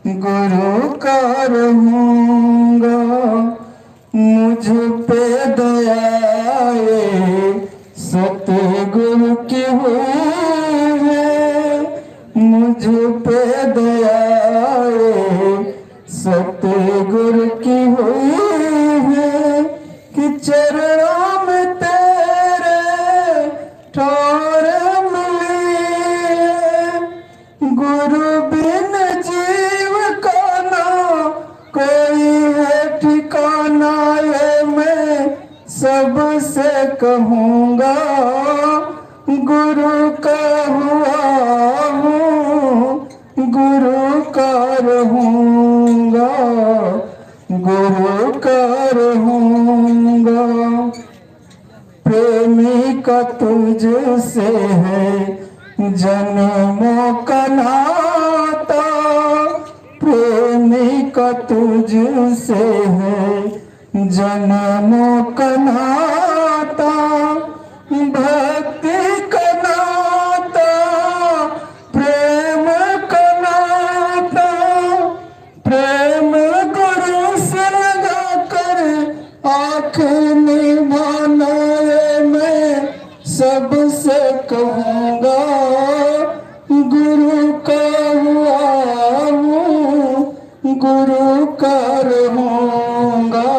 गुरु का रहूंगा, मुझ पे दयाए सतगुरु की हुई है। मुझ पे दयाए सतगुरु की हुई है कि चरणों में तेरे ठोर मिली है। गुरु बिन जीव का ना कोई है ठिकाना, ये मैं सबसे कहूँगा। गुरु का हुआ हूँ, गुरु का रहूँगा, गुरु का रहूँगा। प्रेमी का तुझसे है जन्मों का नाता, प्रेमी का तुझसे है जन्मों का नाता। भक्ति का नाता, प्रेम का नाता, प्रेम गुरु से लगा कर आँखें निभाना, ये मैं सबसे कहूँगा। गुरु का हुआ हूँ, गुरु का रहूँगा,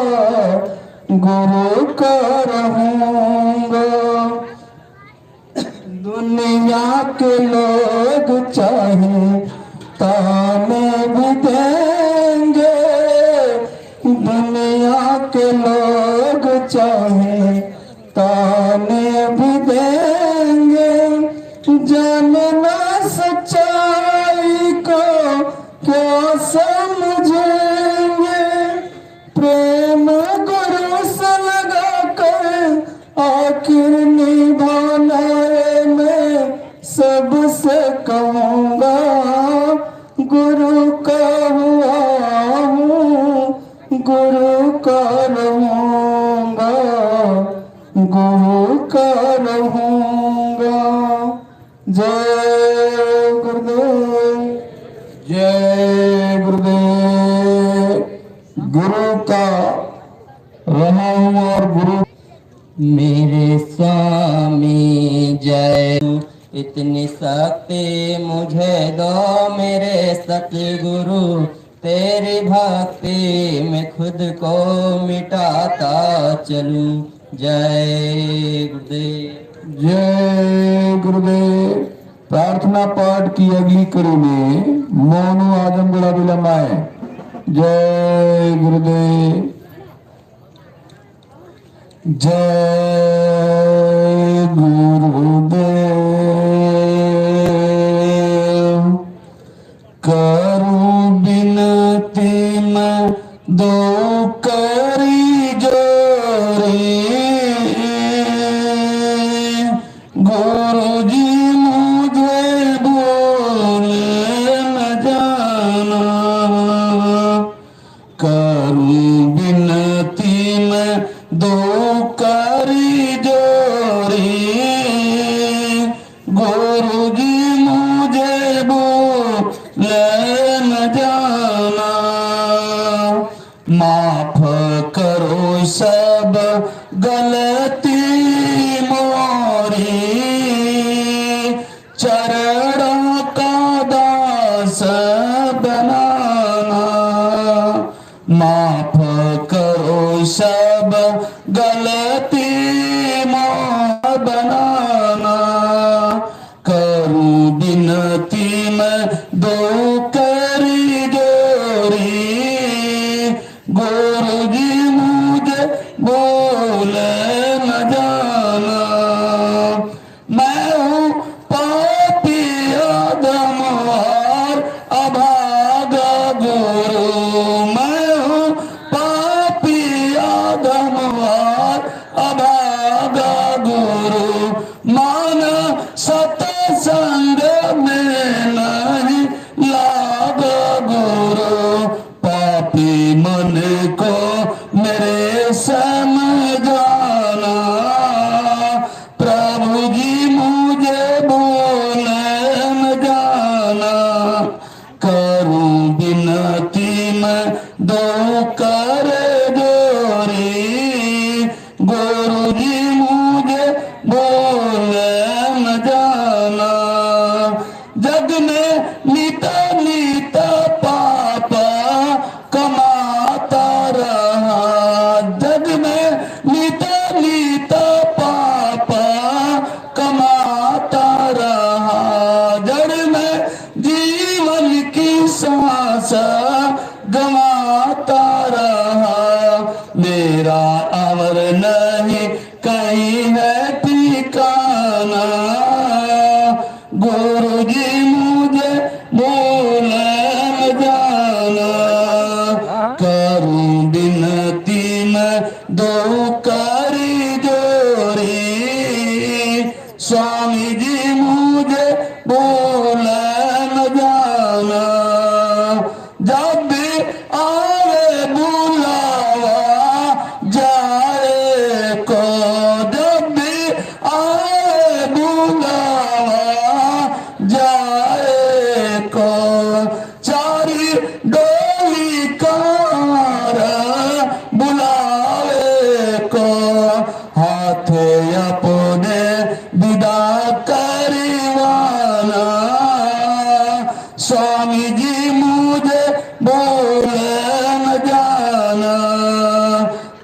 गुरु का रहूँगा। दुनिया के लोग चाहे ताने भी देंगे, दुनिया के लोग चाहे ताने भी देंगे। जानना सच्चाई को क्या समझेंगे, प्रेम गुरु से लगा कर आखिर निभाना, ये मैं सबसे कहूँगा। गुरु का हुआ हूँ, गुरु का रहूँगा, गुरु का रहूँगा। जय गुरुदेव, जय गुरुदेव। गुरु का रहा हूँ और गुरु मेरे स्वामी जय। इतनी शक्ति मुझे दो मेरे सतगुरु, तेरी भक्ति में खुद को मिटाता चलूं। जय गुरुदेव, जय गुरुदेव। प्रार्थना पाठ की अगली कड़ी में मोनू आजमगढ़ विलंब आए। जय गुरुदेव, जय गुरुदेव। करूं बिनती मैं दो करी जोरी, गुरु जी मुझे भूल न जाना। करूं बिनती मैं दो करी जोरी, गुरु जी मुझे भूल न जाना। माफ करो सब गलती मोरी, चरणों का दास बनाना। माफ करो सब गलती मोर बनाना। करूं बिनती मैं दो करी जोरी, गुरु जी मुझे भूल न जाना। मैं हूँ पापी आदम और अभागा गुरु, मैं हूँ पापी आदम और अभागा गुरु। माना सत्संग में नहीं लागा गुरु, पापी मन को मेरे समझाना। प्रभु जी मुझे भूल न जाना। करूं बिन दो कर जोरी, गुरु जी मुझे बोले न जाना। जग में नीता नीता पापा कमाता रहा, जग में नीता नीता पापा कमाता रहा। जड़ में जीवन की सांस गंवाता रहा, मेरा अवर नहीं कहीं है ठिकाना। गुरु जी मुझे बोले न जाना, करूं बिनती मैं दो करी जोरी, स्वामी जी मुझे बोले न जाना। जब भी आए बुलावा जाए को, जब भी आए बुलावा जाए को, चारी डोली कार बुलावे को, हाथ अपने विदा करीवाना। स्वामी जी मुझे बोले न जाना,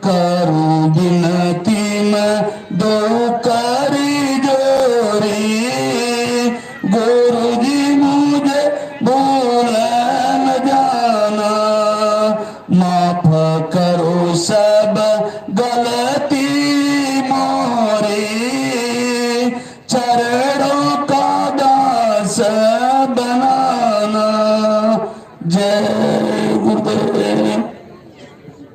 करूं बिनती मैं दो करी जोरी, गुरु जी मुझे बोले न जाना। माफ करो सब गलती मोरी, चरणों का दास बनाना। जय गुरुदेव,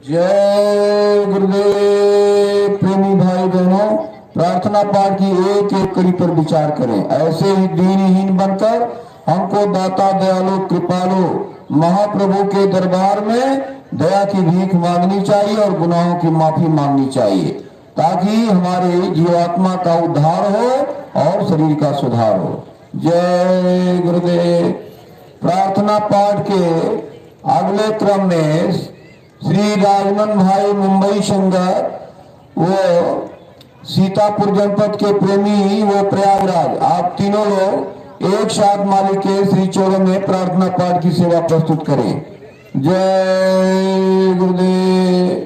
जय गुरुदेव। प्रेमी भाई बहनों, प्रार्थना पाठ की एक एक कड़ी पर विचार करें। ऐसे ही दीनहीन बनकर हमको दाता दयालु कृपालु महाप्रभु के दरबार में दया की भीख मांगनी चाहिए और गुनाहों की माफी मांगनी चाहिए, ताकि हमारे जीवात्मा का उद्धार हो और शरीर का सुधार हो। जय गुरुदेव। प्रार्थना पाठ के अगले क्रम में श्री राजमन भाई मुंबई संगत, वो सीतापुर जनपद के प्रेमी, वो प्रयागराज, आप तीनों लोग एक साथ मालिक के श्री चौरों में प्रार्थना पाठ की सेवा प्रस्तुत करें। जय गुरुदेव।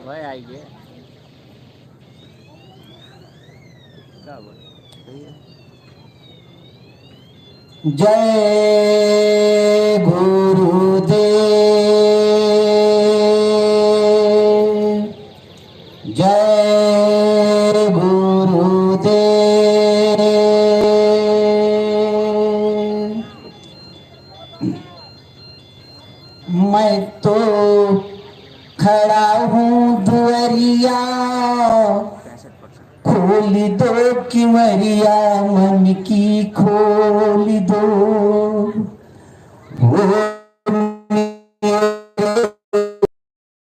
भाई आइए जय गुरुदेव, जय गुरुदेव। मैं तो खड़ा हूँ दुआरिया, खोल दो किमरिया, मन की खोल दो।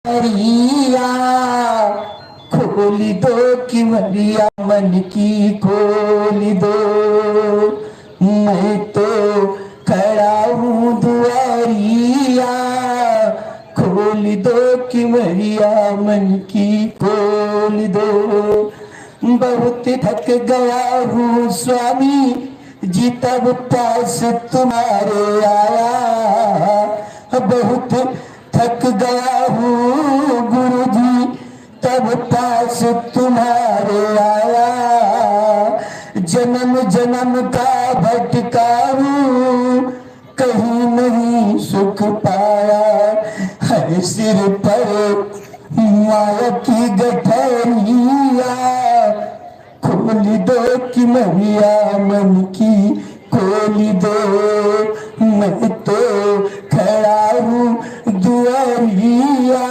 किमरिया खोल दो, किमरिया मन की खोल दो। मैं तो खड़ा हूँ दुआरिया, खोल दो किमरिया मन की खोल दो। बहुत थक गया हूँ स्वामी जी तब पास तुम्हारे आया, बहुत थक गया हूँ गुरु जी तब पास तुम्हारे आया। जन्म जन्म का भटका हूँ, कहीं नहीं सुख पाया है। सिर पर माया की गठरिया, खोल दो किमरिया मन की खोल दो। मैं तो खड़ा हूँ दुआरिया,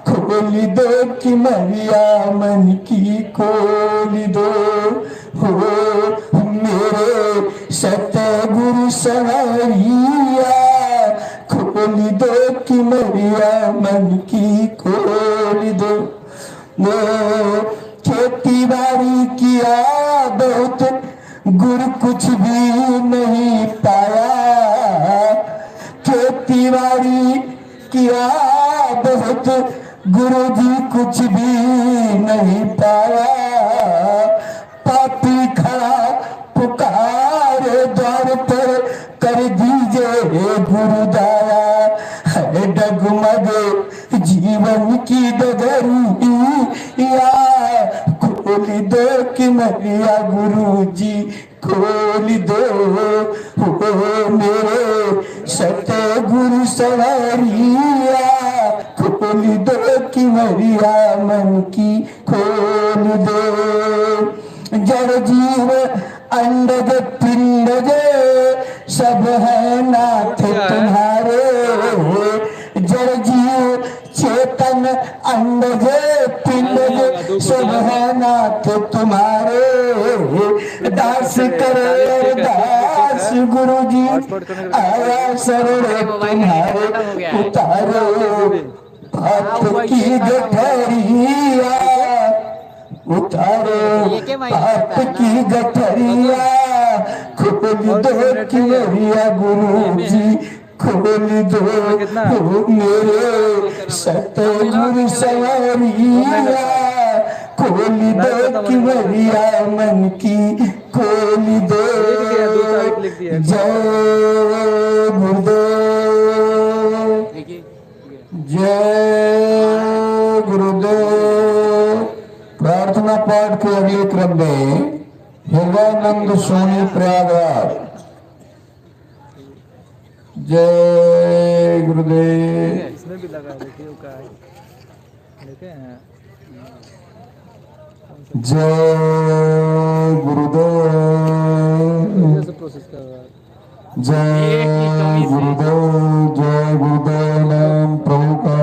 खोल दो कि मरिया मन की खोल दो हो मेरे सतगुरु सवरिया खोल दो कि मरिया मन की खोल दो। वो खेती बाड़ी किया बहुत गुरु कुछ भी नहीं पाया खेती बाड़ी किया बहुत गुरु जी कुछ भी नहीं पाया पापी खड़ा पुकारे द्वार पर कर दीजिए गुरु दया है डगमग जीवन की डगरिया खोल दो कि मरिया गुरु जी खोल दो हो मेरे सतगुरु सवरिया खोल दो कि मरिया मन की खोल दो। जड़ जीव अंडज पिंडज सब है नाथ तुम्हारे जड़ जीव चेतन अंडज पिंडज सब है नाथ तुम्हारे दास करे दास गुरु जी आया शरण तुम्हारे उतारो पाप की गठरिया उतारो पाप की गठरिया खोल दो कि मरिया गुरु जी खोल दो हो मेरे सतगुरु सवरिया खोल दो कि मरिया मन की खोल दो। जय गुरुदेव जय गुरुदेव। प्रार्थना पाठ के अगले क्रम में हृदयानंद सोनी प्रयागराज। जय गुरुदेव। इसमें भी लगा देखिए का देखे हैं। जय गुरुदेव प्रोसेस कर रहा है। जय गुरुदेव नाम प्रभु का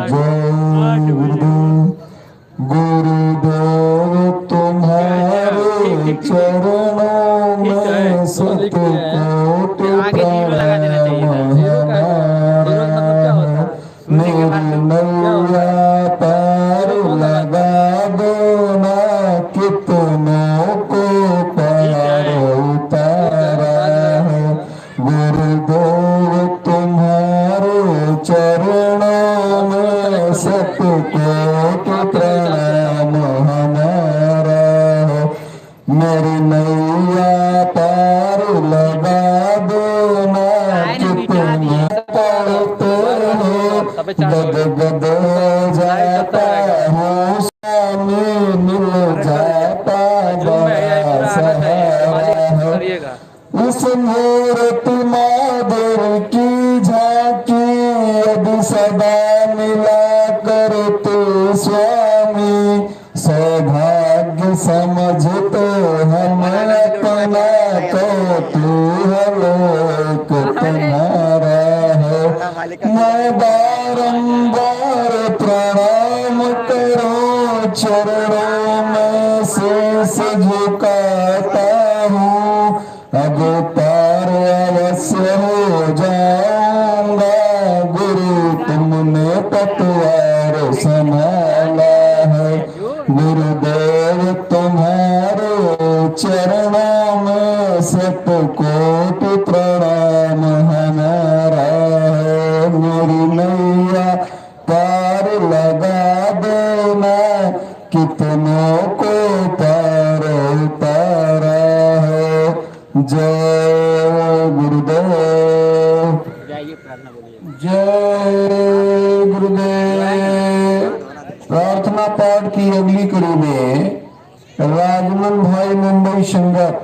जय गुरुदेव। गुरुदेव तुम्हारे चरणों में सतकोट प्रणाम मेरी नैया पार लगा दो ना कितनों को पार उतारा है गुरुदेव तुम्हारे चरणों में सतकोट प्रणाम हमारा है मेरी नैया पार लगा दो ना कितने पड़ते हो गद जाता हूँ स्वामी मिल जाता बड़ा सहारा है उस मूर्ति माधुर की झांकी यदि सदा मिला करते स्वामी सौभाग्य समझते हम अपना को तू लोक तुम्हारा है मैं बारंबार प्रणाम करो चरणों में शीश झुकाता हूँ अब पार अवश्य हो जाऊंगा गुरु तुमने पतवार संभाला है गुरुदेव तुम्हारे चरणों में सतकोट प्रणाम हमारा है मेरी नैया पार लगा देना कितनों को पार उतारा है। जय गुरुदेव जय गुरुदेव। प्रार्थना पाठ की अगली कड़ी में राजमन भाई मुंबई संगत।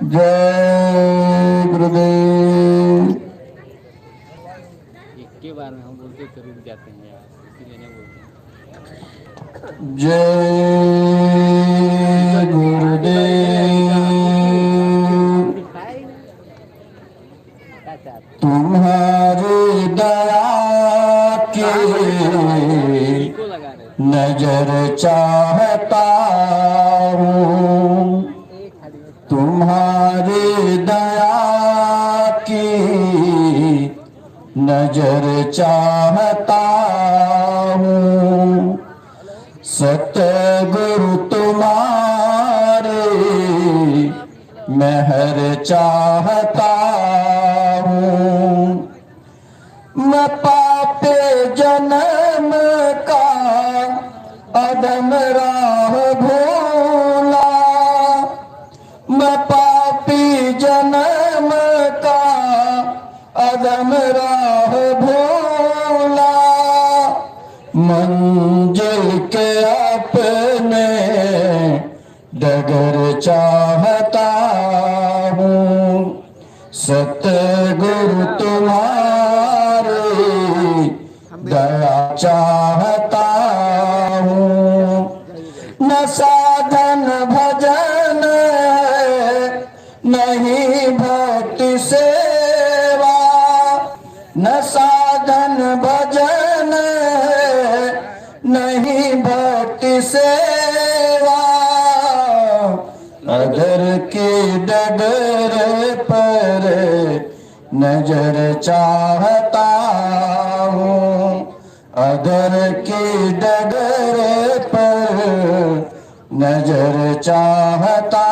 जय गुरुदेव। एक के बार में हम बोलते तो रुक जाते हैं यार इसीलिए नहीं बोलते। जय गुरुदेव। तुम्हारे दया के नजर चाहता हूँ तुम्हारी दया की नजर चाहता हूँ सतगुरु तुम्हारे मेहर चाहता हूँ मैं पापे जन्म का अदम राह भूला मैं पापी जन्म का अदम राह भूला मंजिल के अपने डगर चाहता हूँ सतगुरु तुम्हारे दया चाहता हूँ न साधन भजन नहीं भक्ति सेवा न साधन भजन नहीं भक्ति सेवा अदर की डगर पर नजर चाहता हूँ अदर की डगर पर नजर चाहता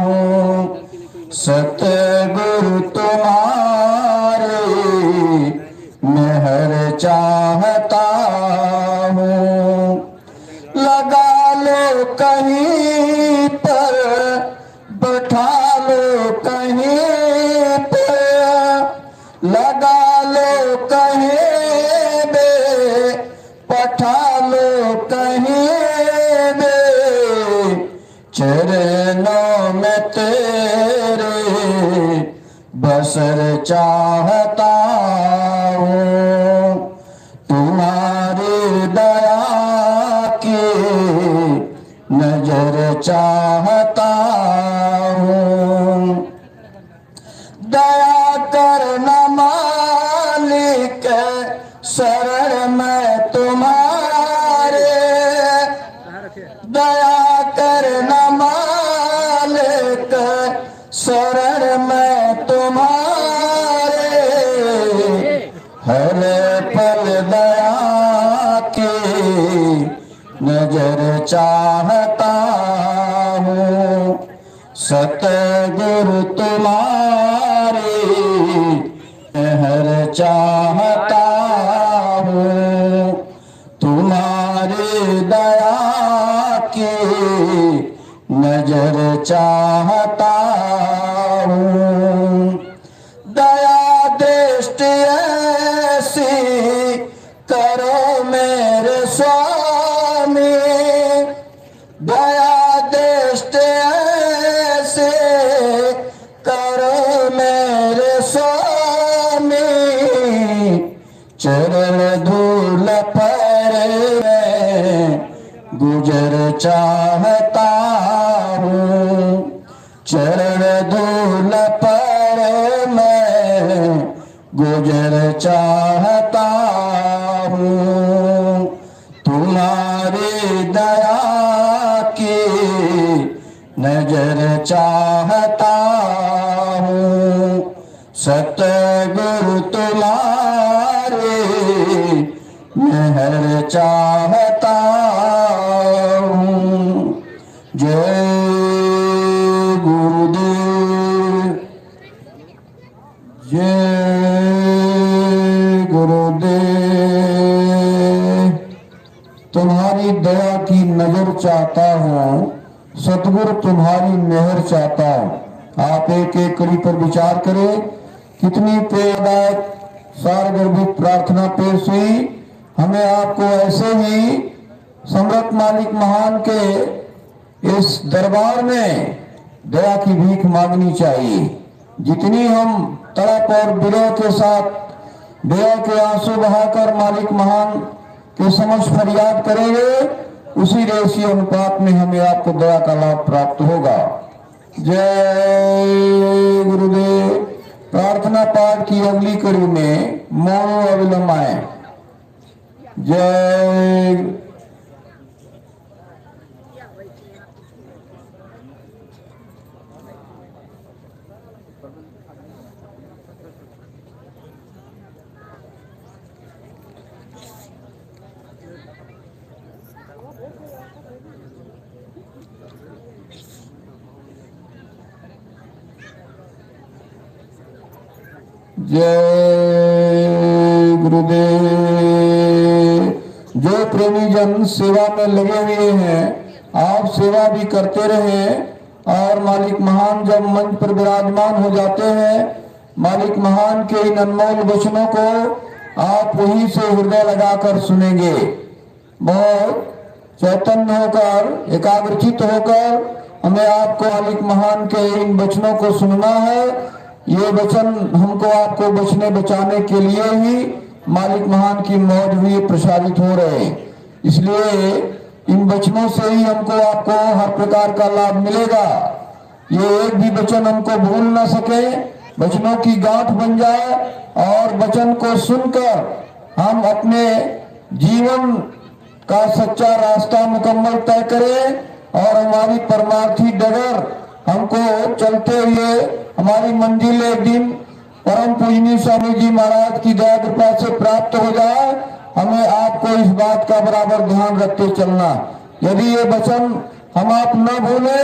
हूँ सतगुरु तुम्हारे मेहर चाहता हूँ लगा लो कहीं पर बैठा लो कहीं पर लगा लो कहीं बे पठा लो कहीं बे चरणों में तेरे बसर चाहता हूँ तुम्हारी दया की नजर चाहता हूँ दया करना मालिक शरण में तुम्हारे दया करना मालिक शरण में तुम्हारे हर पल दया की नजर चाहता हूँ सतगुरु तुम्हारी मेहर चाहता हूँ तुम्हारी दया की नजर चाहता हूँ दया दृष्टि ऐसी करो मेरे स्वामी दया दृष्टि ऐसे करो मेरे स्वामी चरण धूल पर गुजर चाहता हूँ चरण धूल पर मैं गुजर चाहता हूँ तुम्हारी दया की नजर चाहता हूँ सतगुरु तुम्हारे मेहर चाहता हूँ जय गुरुदेव जय गुरुदेव तुम्हारी दया की नजर चाहता हूँ सतगुरु तुम्हारी मेहर चाहता हूँ आप एक एक कड़ी पर विचार करें कितनी प्रेरणादायक सारगर्भित प्रार्थना पेश हुई हमें आपको ऐसे ही सम्राट मालिक महान के इस दरबार में दया की भीख मांगनी चाहिए जितनी हम तड़प और विरह के साथ दया के आंसू बहाकर मालिक महान के समक्ष फरियाद करेंगे उसी रेशियो अनुपात में हमें आपको दया का लाभ प्राप्त होगा जय गुरुदेव प्रार्थना पाठ की अगली कड़ी में मौन अविलंब आए जय जय गुरुदेव। जो प्रेमी जन सेवा में लगे हुए हैं, आप सेवा भी करते रहें और मालिक महान जब मंच पर विराजमान हो जाते हैं, मालिक महान के इन अनमोल वचनों को आप वहीं से हृदय लगाकर सुनेंगे। बहुत चैतन्य होकर, एकाग्रचित होकर हमें आपको मालिक महान के इन वचनों को सुनना है। ये वचन हमको आपको बचने बचाने के लिए ही मालिक महान की मौज हुई प्रसारित हो रहे हैं। इसलिए इन वचनों से ही हमको आपको हर प्रकार का लाभ मिलेगा। ये एक भी वचन हमको भूल ना सके, वचनों की गांठ बन जाए और वचन को सुनकर हम अपने जीवन का सच्चा रास्ता मुकम्मल तय करें और हमारी परमार्थी डगर हमको चलते हुए हमारी मंजिल एक दिन परम पूजनीय स्वामी जी महाराज की दया कृपा से प्राप्त हो जाए। हमें आपको इस बात का बराबर ध्यान रखते चलना। यदि ये वचन हम आप न भूले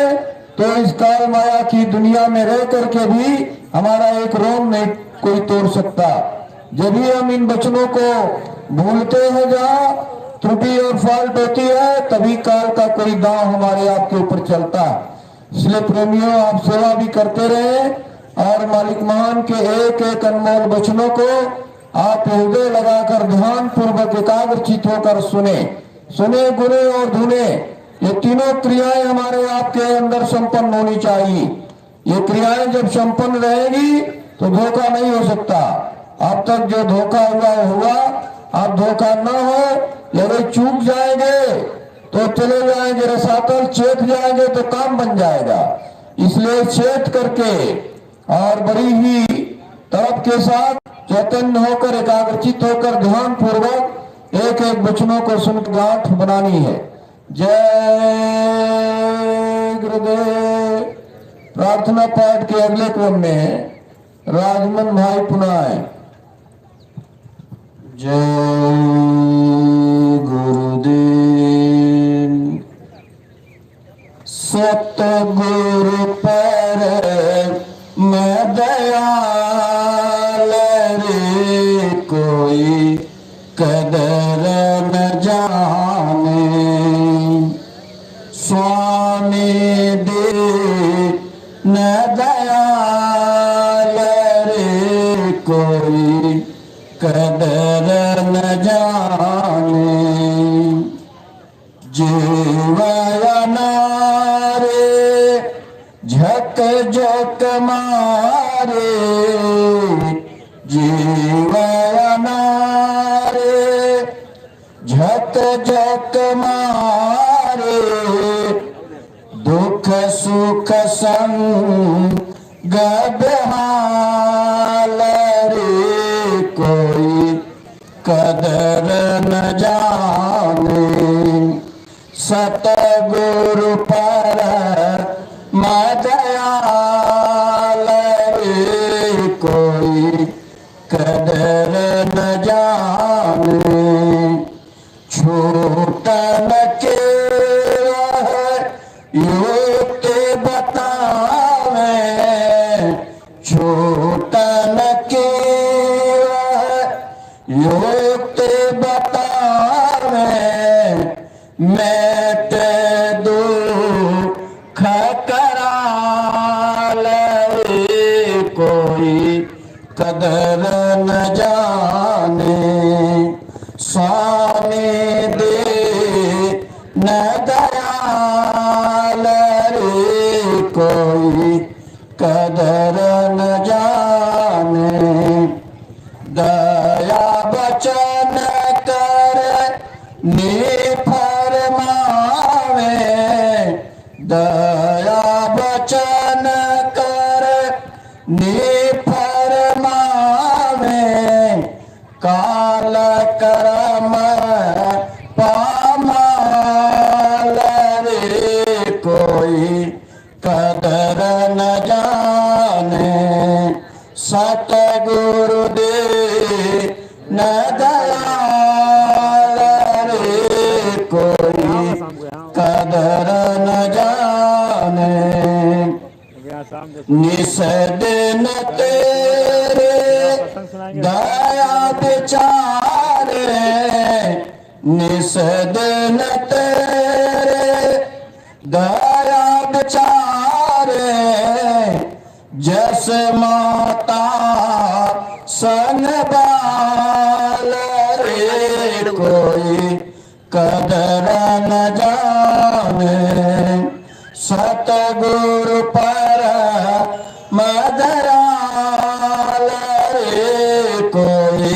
तो इस काल माया की दुनिया में रह करके भी हमारा एक रोम नहीं कोई तोड़ सकता। जब भी हम इन वचनों को भूलते हैं, जहाँ त्रुटि और फॉल्ट होती है, तभी काल का कोई दांव हमारे आपके ऊपर चलता है। इसलिए प्रेमियों, आप सेवा भी करते रहे और मालिक महान के एक एक अनमोल वचनों को आप हृदय लगाकर ध्यान पूर्वक एकाग्रचित होकर सुने। गुने और धुने, ये तीनों क्रियाएं हमारे आपके अंदर संपन्न होनी चाहिए। ये क्रियाएं जब संपन्न रहेगी तो धोखा नहीं हो सकता। अब तक जो धोखा हुआ, अब धोखा न हो। यदि चूक जाएंगे तो चले जाएंगे रसातल, चेत जाएंगे तो काम बन जाएगा। इसलिए चेत करके और बड़ी ही तड़प के साथ चैतन्य होकर, एकाग्रचित होकर ध्यान पूर्वक एक एक वचनों को सुन गांठ बनानी है। जय गुरुदेव। प्रार्थना पाठ के अगले क्रम में राजमन भाई पुनः आए। जय गुरुदेव। सतगुरु पर मैं दयाल रे, कोई कदर न जाने। स्वामी दे न दयाल रे, कोई कदर न जाने। जीवना रे झक झक मारे, जीवना रे झक झक मारे। दुख सुख संग बेहाल रे, कोई कदर न जाने। सतगुरु पर मैं दयाल रे, कोई कदर न जाने। छूटन के युक्ति बतावे, छूटन के युक्ति बतावे। मेट दुख कराल रे, कोई कदर न जाने। स्वामी दे न दयाल रे, कोई कदर न जाने। दया बचन कर फरमावे, दया बचन कर फरमावे। काल करम पामाल रे, कोई कदर न जाने। सतगुरु दे न दयाल रे, कोई कदर न जाने। निस दिन तेरे निस दिन तेरे दया विचारे, जैसे माता सन बाल रे कोई कदर न जाने, सतगुरु पर मदराल रे कोई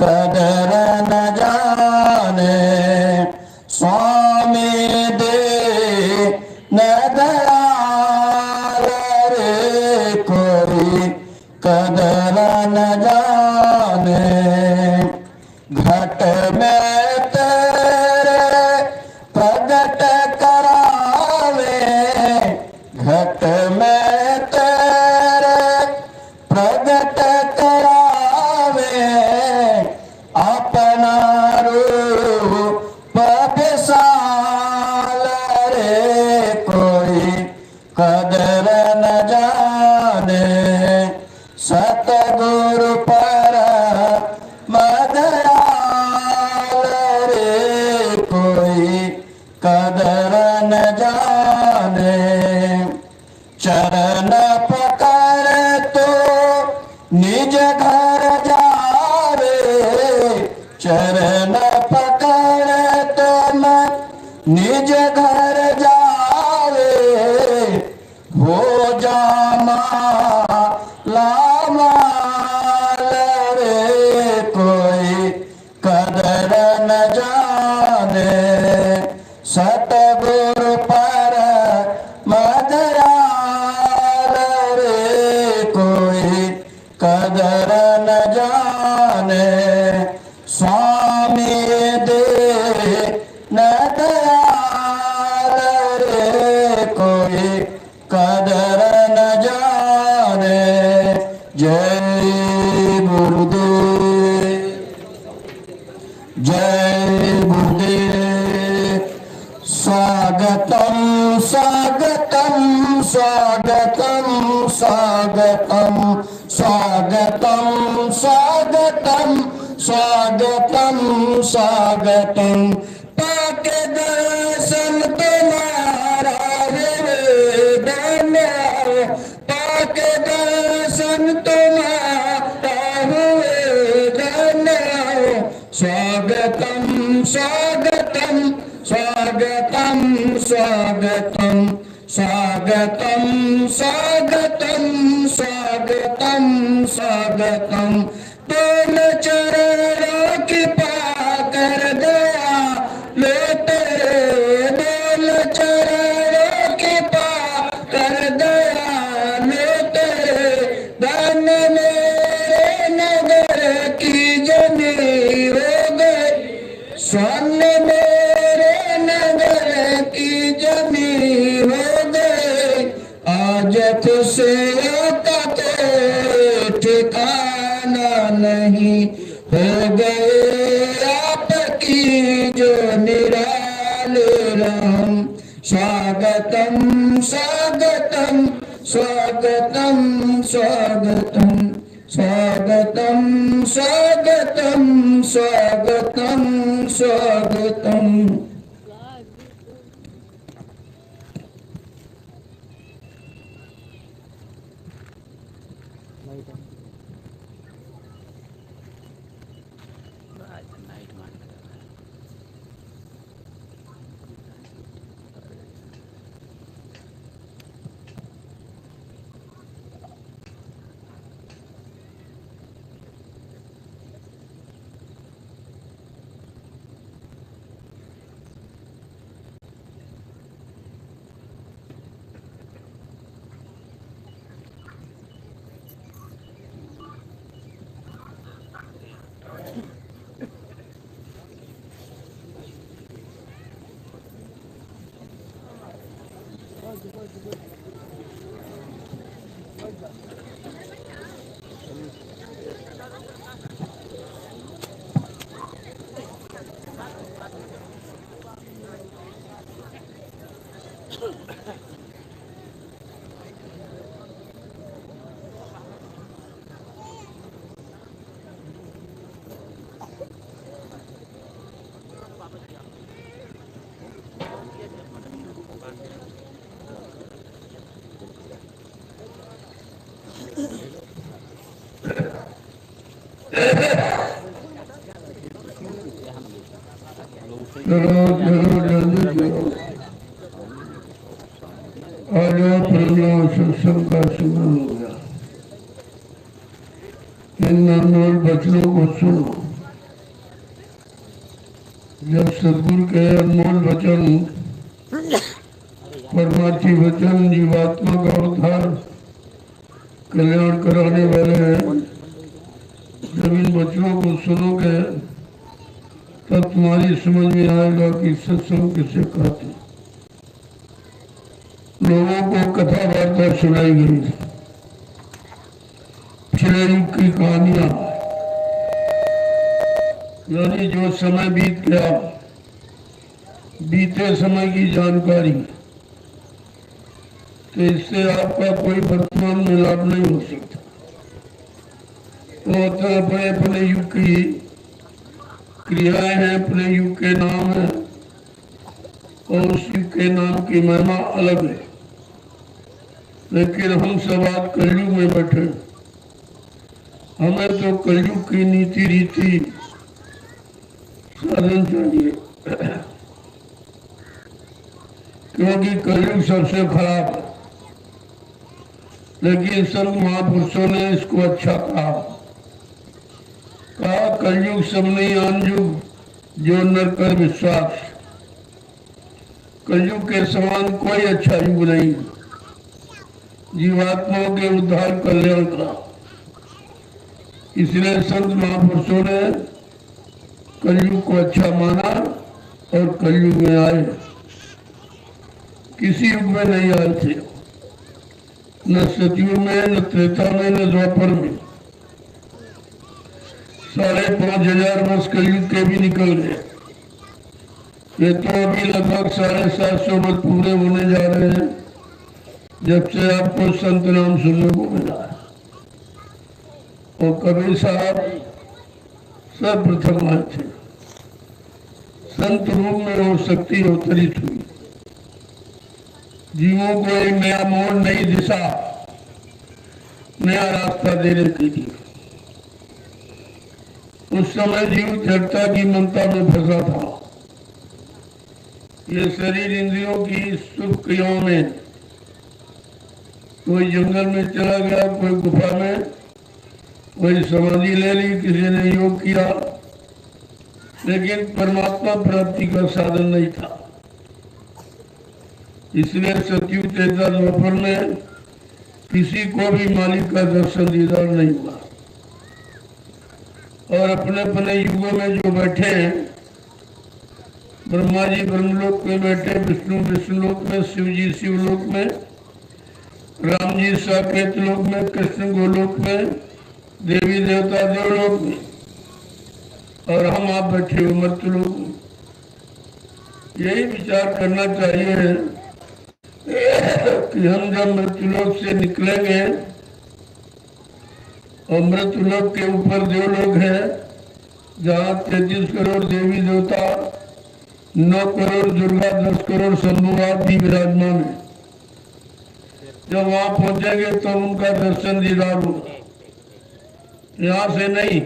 कदर न जाने, स्वामी दे न दयाल रे कोई कदर न जाने, घट में तेरे प्रगट करावे, घट में तेरे प्रगट करावे, अपना रूप विशाल रे कोई कदर न जाने, सतगुरु पर मदयाल रे कोई कदर न जाने, चरण पकड़ तो निज घर जावे, चरण पकड़ तो मन निज घर जावे, हो जामा लामाल रे कोई कदर न जाने, सतगुरु पर मदयाल रे कोई कदर न जाने, स्वामी दे न दयाल रे कोई कदर न जाने। जय गुरुदेव, जय गुरुदेव। स्वागतम स्वागतम स्वागतम स्वागतम स्वागतम स्वागतम स्वागतम स्वागतम, पाक दर्शन तुम्हारा धन्य, पाक दर्शन तुम्हारा धन्य, स्वागतम स्वागतम स्वागतम स्वागतम स्वागतम स्वागतम स्वागतम स्वागतम, तुम चरणों की पाकर दया लेते, तुम चरणों की पाकर दया लेते, धन्य मेरे नगर की जनी हो गई, स्वर्ण मेरे नगर की जमी हो गई, आज तुझसे ठिकाना नहीं, हो गए आपकी जो निराले राम। स्वागतम स्वागतम स्वागतम स्वागतम स्वागतम स्वागतम स्वागतम स्वागतम। नाइट मान चलो चलो जल्दी चलो, आ जाओ प्रभु, सत्संग का सुमन हो गया। इन अनमोल वचनों को सुनो। जब सदगुरु के अनमोल वचन, परमार्थी वचन जीवात्मा का उद्धार कल्याण कराने वाले हैं, जब इन वचनों को सुनोगे तब तुम्हारी समझ में आएगा कि सत्संग किसे कहते हैं। लोगों को कथा वार्ता सुनाई गई, पिछले युग की कहानियां, यानी जो समय बीत गया, बीते समय की जानकारी, तो इससे आपका कोई वर्तमान में लाभ नहीं हो सकता। वो तो अपने अपने युग की क्रियाएं हैं, अपने युग के नाम है, और उस युग के नाम की महिमा अलग है। लेकिन हम सब आज कलयुग में बैठे, हमें तो कलयुग की नीति रीति साधन चाहिए, क्योंकि कलयुग सबसे खराब है। लेकिन संत महापुरुषों ने इसको अच्छा कहा कलयुग सब नहीं आन युग जो नर कर विश्वास। कलयुग के समान कोई अच्छा युग नहीं, जीवात्माओं के उद्धार कल्याण का। इसलिए संत महापुरुषों ने कलयुग को अच्छा माना और कलयुग में आए। किसी युग में नहीं आए थे, न सतयुग में, न त्रेता में, न द्वापर में। 5,500 वर्ष कलयुग के भी निकल गए। ये तो अभी लगभग 750 वर्ष पूरे होने जा रहे हैं जब से आपको संत नाम सुनने को मिला है। और कबीर साहब सर्वप्रथम आए थे, संत रूप में वो शक्ति अवतरित हुई, जीवों को एक नया मोड़, नई दिशा, नया रास्ता देने के लिए। उस समय जीव जड़ता की ममता में फंसा था। ये शरीर इंद्रियों की शुभ क्रियाओं में, कोई जंगल में चला गया, कोई गुफा में, कोई समाधि ले ली, किसी ने योग किया, लेकिन परमात्मा प्राप्ति का साधन नहीं था। इसलिए सतयुग त्रेता द्वापर में किसी को भी मालिक का दर्शन दीदार नहीं हुआ। और अपने अपने युगों में जो बैठे हैं, ब्रह्मा जी ब्रह्मलोक में बैठे, विष्णु विष्णुलोक में, शिव जी शिवलोक में, राम जी साकेत लोक में, कृष्ण गोलोक में, देवी देवता देवलोक में, और हम आप बैठे हो मर्त्यलोक में। यही विचार करना चाहिए कि हम जब मृत्युलोक से निकलेंगे, और मृत्युलोक के ऊपर देवलोक है जहाँ 33 करोड़ देवी देवता, 9 करोड़ दुर्गा, 10 करोड़ शंभुवाद भी विराजमान है। जब वहां पहुंचेंगे तो उनका दर्शन दीदार होगा। यहाँ से नहीं,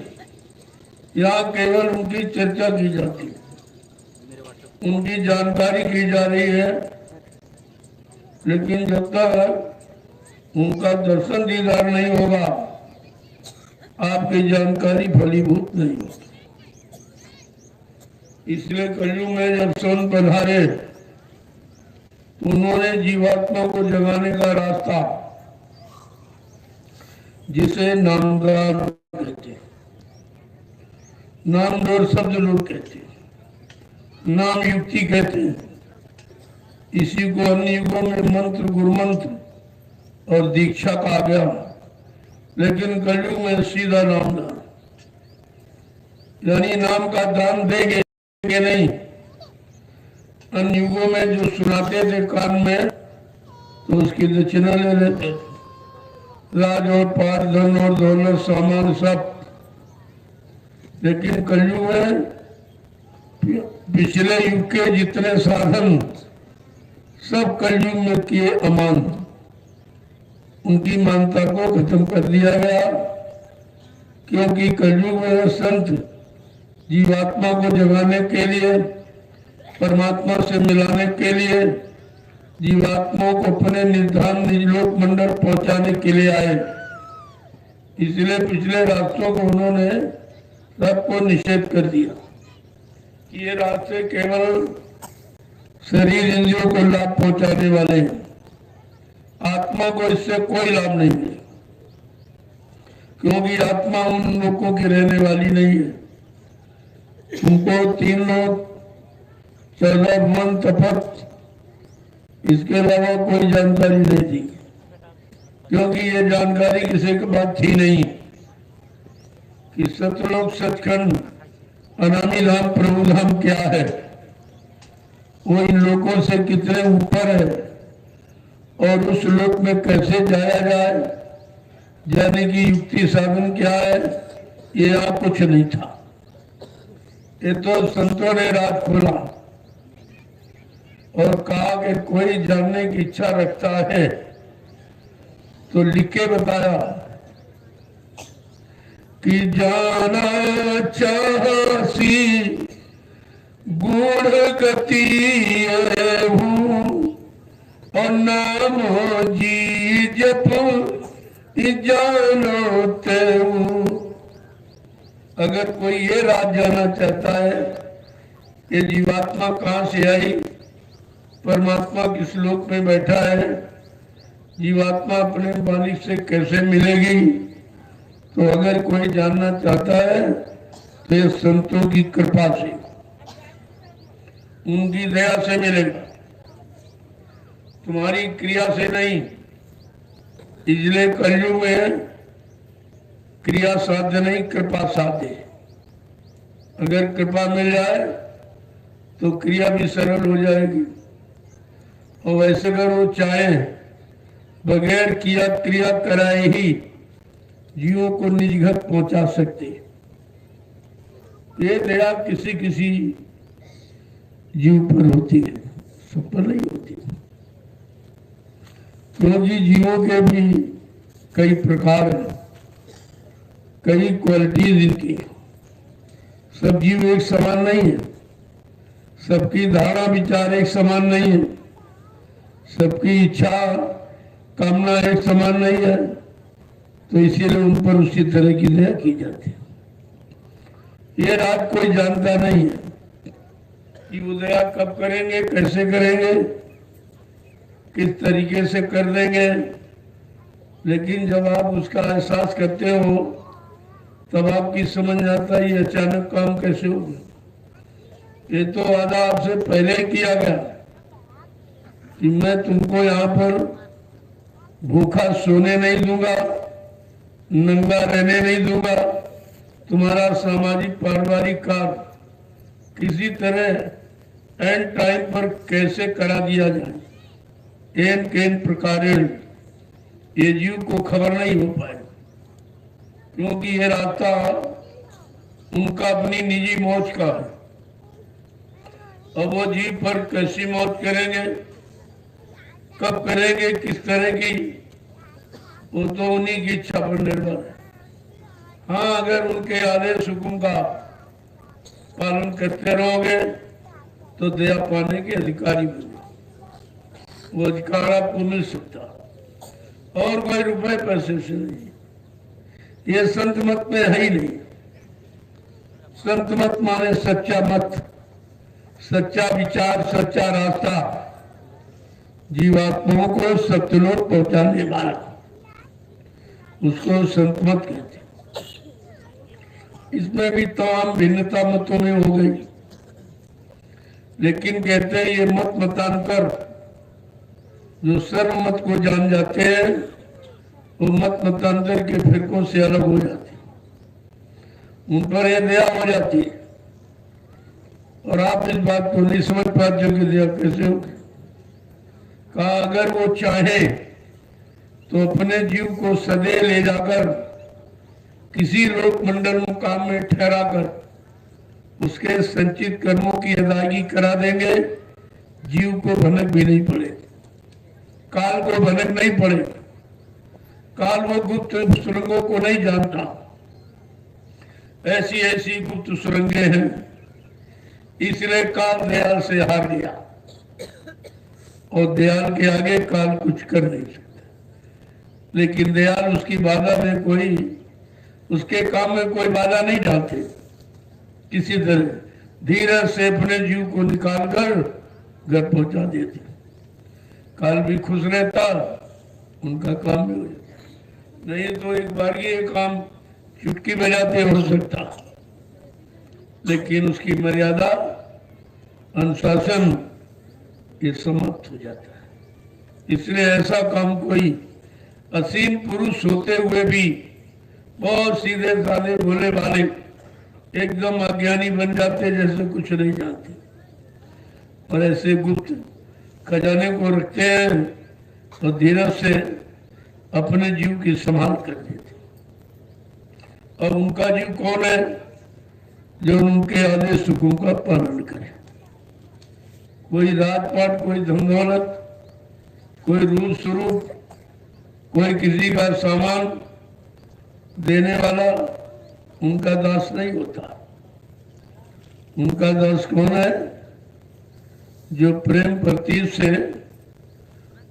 यहाँ केवल उनकी चर्चा की जाती है, उनकी जानकारी की जा रही है, लेकिन जब तक उनका दर्शन दीदार नहीं होगा, आपकी जानकारी फलीभूत नहीं होगी। इसलिए कलयुग में जब संत पधारे तो उन्होंने जीवात्मा को जगाने का रास्ता, जिसे नामदान कहते हैं, नामदोर शब्द लोग कहते हैं, नाम युक्ति कहते हैं। इसी को अन्य युगों में मंत्र, गुरु मंत्र और दीक्षा कहा गया, लेकिन कलयुग में सीधा नाम दान, यानी नाम का दान देंगे नहीं। अन्य युगों में जो सुनाते थे कान में, तो उसकी दक्षिणा ले लेते, राज और पार, धन और दौलत, सामान सब। लेकिन कलयुग में पिछले युग के जितने साधन सब कलयुग में किए अमान, उनकी मान्यता को खत्म कर दिया गया। क्योंकि कलयुग में संत जीवात्मा को जगाने के लिए, परमात्मा से मिलाने के लिए, जीवात्माओं को अपने निर्धारित निजलोक मंडल पहुंचाने के लिए आए। इसलिए पिछले रास्तों को उन्होंने सबको निषेध कर दिया कि ये रास्ते केवल शरीर इंद्रियों को लाभ पहुंचाने वाले हैं, आत्मा को इससे कोई लाभ नहीं है, क्योंकि आत्मा उन लोगों की रहने वाली नहीं है। उनको 3 लोग, 14 मन, तपत, इसके अलावा कोई जानकारी नहीं थी, क्योंकि ये जानकारी किसी के पास थी नहीं कि सतलोक, सचखंड, अनामी धाम, प्रभु धाम क्या है, वो इन लोगों से कितने ऊपर है और उस लोक में कैसे जाया जाए, जाने की युक्ति साधन क्या है, ये यहाँ कुछ नहीं था। ये तो संतों ने रात खोला और कहा कि कोई जानने की इच्छा रखता है तो लिख के बताया कि जाना चाहसी गूढ़ गति और नाम जी जप जानो ते। अगर कोई ये राज जानना चाहता है कि जीवात्मा कहाँ से आई, परमात्मा किस लोक में बैठा है, जीवात्मा अपने मालिक से कैसे मिलेगी, तो अगर कोई जानना चाहता है तो ये संतों की कृपा से, उनकी दया से मिलेगा, तुम्हारी क्रिया से नहीं। इसलिए कलयुग में क्रिया साध्य नहीं, कृपा साध्य। अगर कृपा मिल जाए तो क्रिया भी सरल हो जाएगी, और वैसे अगर वो चाहे बगैर किया क्रिया कराए ही जीवों को निज घर पहुंचा सकते। ये दया किसी किसी जीव पर होती है, सब पर नहीं होती, क्योंकि जीवों के भी कई प्रकार हैं, कई क्वालिटीज इनकी। सब जीव एक समान नहीं है, सबकी धारणा विचार एक समान नहीं है, सबकी इच्छा कामना एक समान नहीं है, तो इसीलिए उन पर उसी तरह की दया की जाती है। ये रात कोई जानता नहीं है कि वो दया कब करेंगे, कैसे करेंगे, किस तरीके से कर देंगे, लेकिन जब आप उसका एहसास करते हो तब आपकी समझ आता है ये अचानक काम कैसे हो गया। ये तो वादा आपसे पहले ही किया गया कि मैं तुमको यहाँ पर भूखा सोने नहीं दूंगा, नंगा रहने नहीं दूंगा, तुम्हारा सामाजिक पारिवारिक कार्य किसी तरह एंड टाइम पर कैसे करा दिया जाए, एन केन प्रकार ये जीव को खबर नहीं हो पाए, क्योंकि ये रास्ता उनका अपनी निजी मौज का है। अब वो जीव पर कैसी मौज करेंगे, कब करेंगे, किस तरह की, वो तो उन्हीं की इच्छा पर निर्भर है। हाँ, अगर उनके आदेश हुक्म का पालन करते रहोगे तो दया पाने के अधिकारी बनो, वो अधिकार आपको मिल सकता, और कोई रुपए पैसे से नहीं। ये संत मत में है ही नहीं। संत मत माने सच्चा मत, सच्चा विचार, सच्चा रास्ता, जीवात्माओं को सत्यलोक पहुंचाने वाला, उसको संत मत कहते। इसमें भी तमाम भिन्नता मतों में हो गई, लेकिन कहते हैं ये मत मतांतर जो सर्व मत को जान जाते हैं वो मत मतांतर के फिरकों से अलग हो जाते, उन पर यह दया हो जाती है। और आप इस बात को नहीं समझ पाते हो कि दया कैसे होगी। कहा अगर वो चाहे तो अपने जीव को सदैव ले जाकर किसी लोक मंडल मुकाम में ठहरा कर उसके संचित कर्मों की अदायगी करा देंगे, जीव को भनक भी नहीं पड़ेगी, काल को भनक नहीं पड़ेगी। काल वो गुप्त सुरंगों को नहीं जानता, ऐसी ऐसी गुप्त सुरंगें हैं, इसलिए काल दयाल से हार गया और दयाल के आगे काल कुछ कर नहीं सकता। लेकिन दयाल उसकी बाधा में कोई, उसके काम में कोई बाधा नहीं डालते। किसी तरह धीरज से अपने जीव को निकालकर घर पहुंचा देते। काल भी खुश रहता, उनका काम भी हो जाता। नहीं तो एक बार ये काम चुटकी बजाते हो सकता, लेकिन उसकी मर्यादा, अनुशासन ये समाप्त हो जाता है। इसलिए ऐसा काम कोई असीम पुरुष होते हुए भी बहुत सीधे साधे भोले वाले एकदम अज्ञानी बन जाते, जैसे कुछ नहीं जानते, और ऐसे गुप्त खजाने को रखते हैं और धीरज से अपने जीव की संभाल कर देते। और उनका जीव कौन है? जो उनके आदेश हुकुम का पालन करे। कोई राजपाट, कोई धन दौलत, कोई रूप स्वरूप, कोई किसी का सामान देने वाला उनका दास नहीं होता। उनका दास कौन है? जो प्रेम प्रतीक से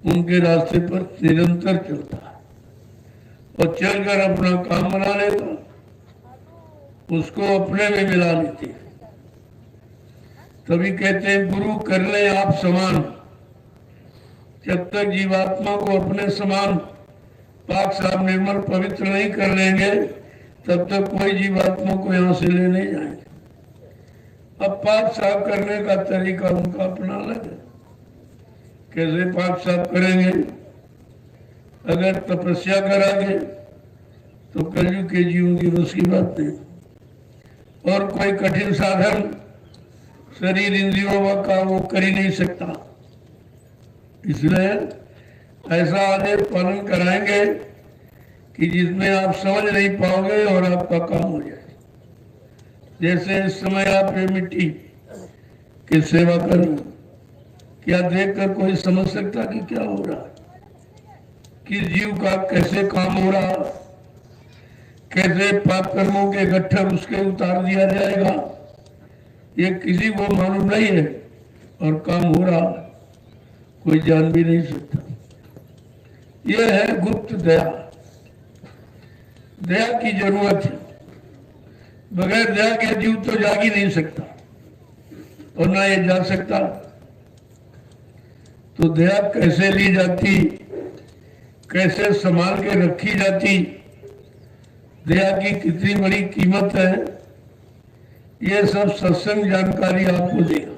उनके रास्ते पर निरंतर चलता और चलकर अपना काम बना लेता, उसको अपने में मिला लेते। तभी कहते हैं गुरु कर ले आप समान। जब तक जीवात्मा को अपने समान पाक साफ निर्मल पवित्र नहीं कर लेंगे, तब तक कोई जीवात्मा को यहां से ले नहीं जाएंगे। अब पाक साफ करने का तरीका उनका अपना अलग है। कैसे पाक साफ करेंगे? अगर तपस्या कराएंगे तो कलयुग के जीवों की बस की बात नहीं। और कोई कठिन साधन शरीर इंद्रियों का वो कर ही नहीं सकता। इसलिए ऐसा आदेश पालन कराएंगे कि जिसमें आप समझ नहीं पाओगे और आपका काम हो जाए। जैसे इस समय आप ये मिट्टी की सेवा कर रहे हो, क्या देखकर कोई समझ सकता कि क्या हो रहा है, किस जीव का कैसे काम हो रहा, कैसे पाप कर्मों के गट्ठर उसके उतार दिया जाएगा, ये किसी को मालूम नहीं है। और काम हो रहा कोई जान भी नहीं सकता। यह है गुप्त दया। दया की जरूरत है। बगैर दया के जीव तो जाग ही नहीं सकता और ना ये जा सकता। तो दया कैसे ली जाती, कैसे संभाल के रखी जाती, दया की कितनी बड़ी कीमत है, ये सब सत्संग जानकारी आपको देगा।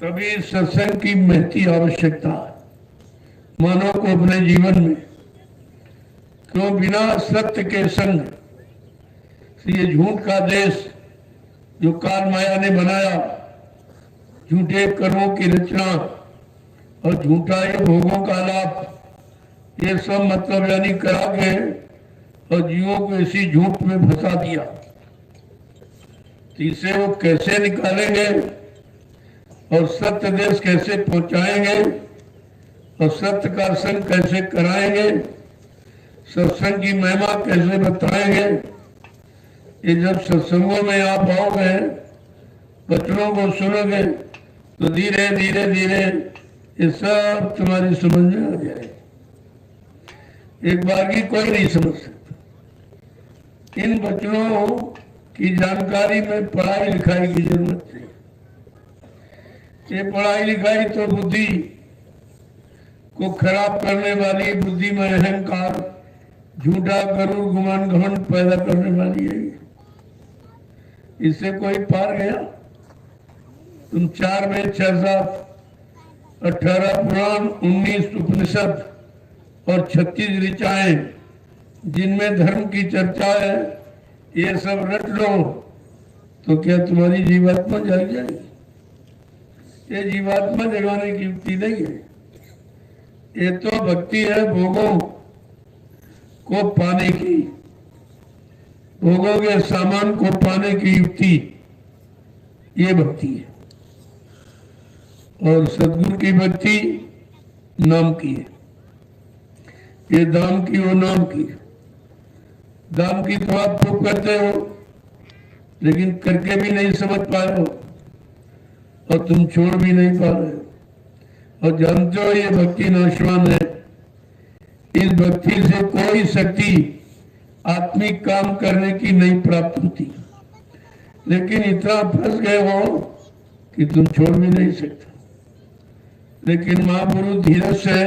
तभी सत्संग की महती आवश्यकता है मानव को अपने जीवन में। क्यों? बिना सत्य के संग ये झूठ का देश जो काल माया ने बनाया, झूठे कर्मों की रचना और झूठा ये भोगों का लाभ, ये सब मतलब यानी करा के और जीवों को इसी झूठ में फंसा दिया। इसे वो कैसे निकालेंगे और सत्य देश कैसे पहुंचाएंगे और सत्य का संग कैसे कराएंगे, सत्संग की महिमा कैसे बताएंगे। ये जब सत्संगों में आप आओगे, बच्चों को सुनोगे, तो धीरे धीरे धीरे ये सब तुम्हारी समझ में आ जाएगा। एक बार की कोई नहीं समझ सकता। इन बच्चों की जानकारी में पढ़ाई लिखाई की जरूरत है। ये पढ़ाई लिखाई तो बुद्धि को खराब करने वाली, बुद्धि में अहंकार, झूठा गरुड़ गुमान घमंड पैदा करने वाली है। इससे कोई पार गया? तुम 4 वेद 6 7 18 पुराण 19 उपनिषद और 36 ऋचाएं जिनमें धर्म की चर्चा है, ये सब रट लो तो क्या तुम्हारी जीवात्मा जाग जाएगी? ये जीवात्मा जगाने की युक्ति नहीं है। ये तो भक्ति है भोगों को पाने की, भोगों के सामान को पाने की युक्ति, ये भक्ति है। और सदगुरु की भक्ति नाम की है। ये दाम की, वो नाम की। दाम की तो आप खूब करते हो, लेकिन करके भी नहीं समझ पाए हो और तुम छोड़ भी नहीं पा रहे हो। और जानते हो ये भक्ति नाशवान है। इस भक्ति से कोई शक्ति आत्मिक काम करने की नहीं प्राप्त होती, लेकिन इतना फंस गए हो कि तुम छोड़ भी नहीं सकते। लेकिन महापुरुष धीरज से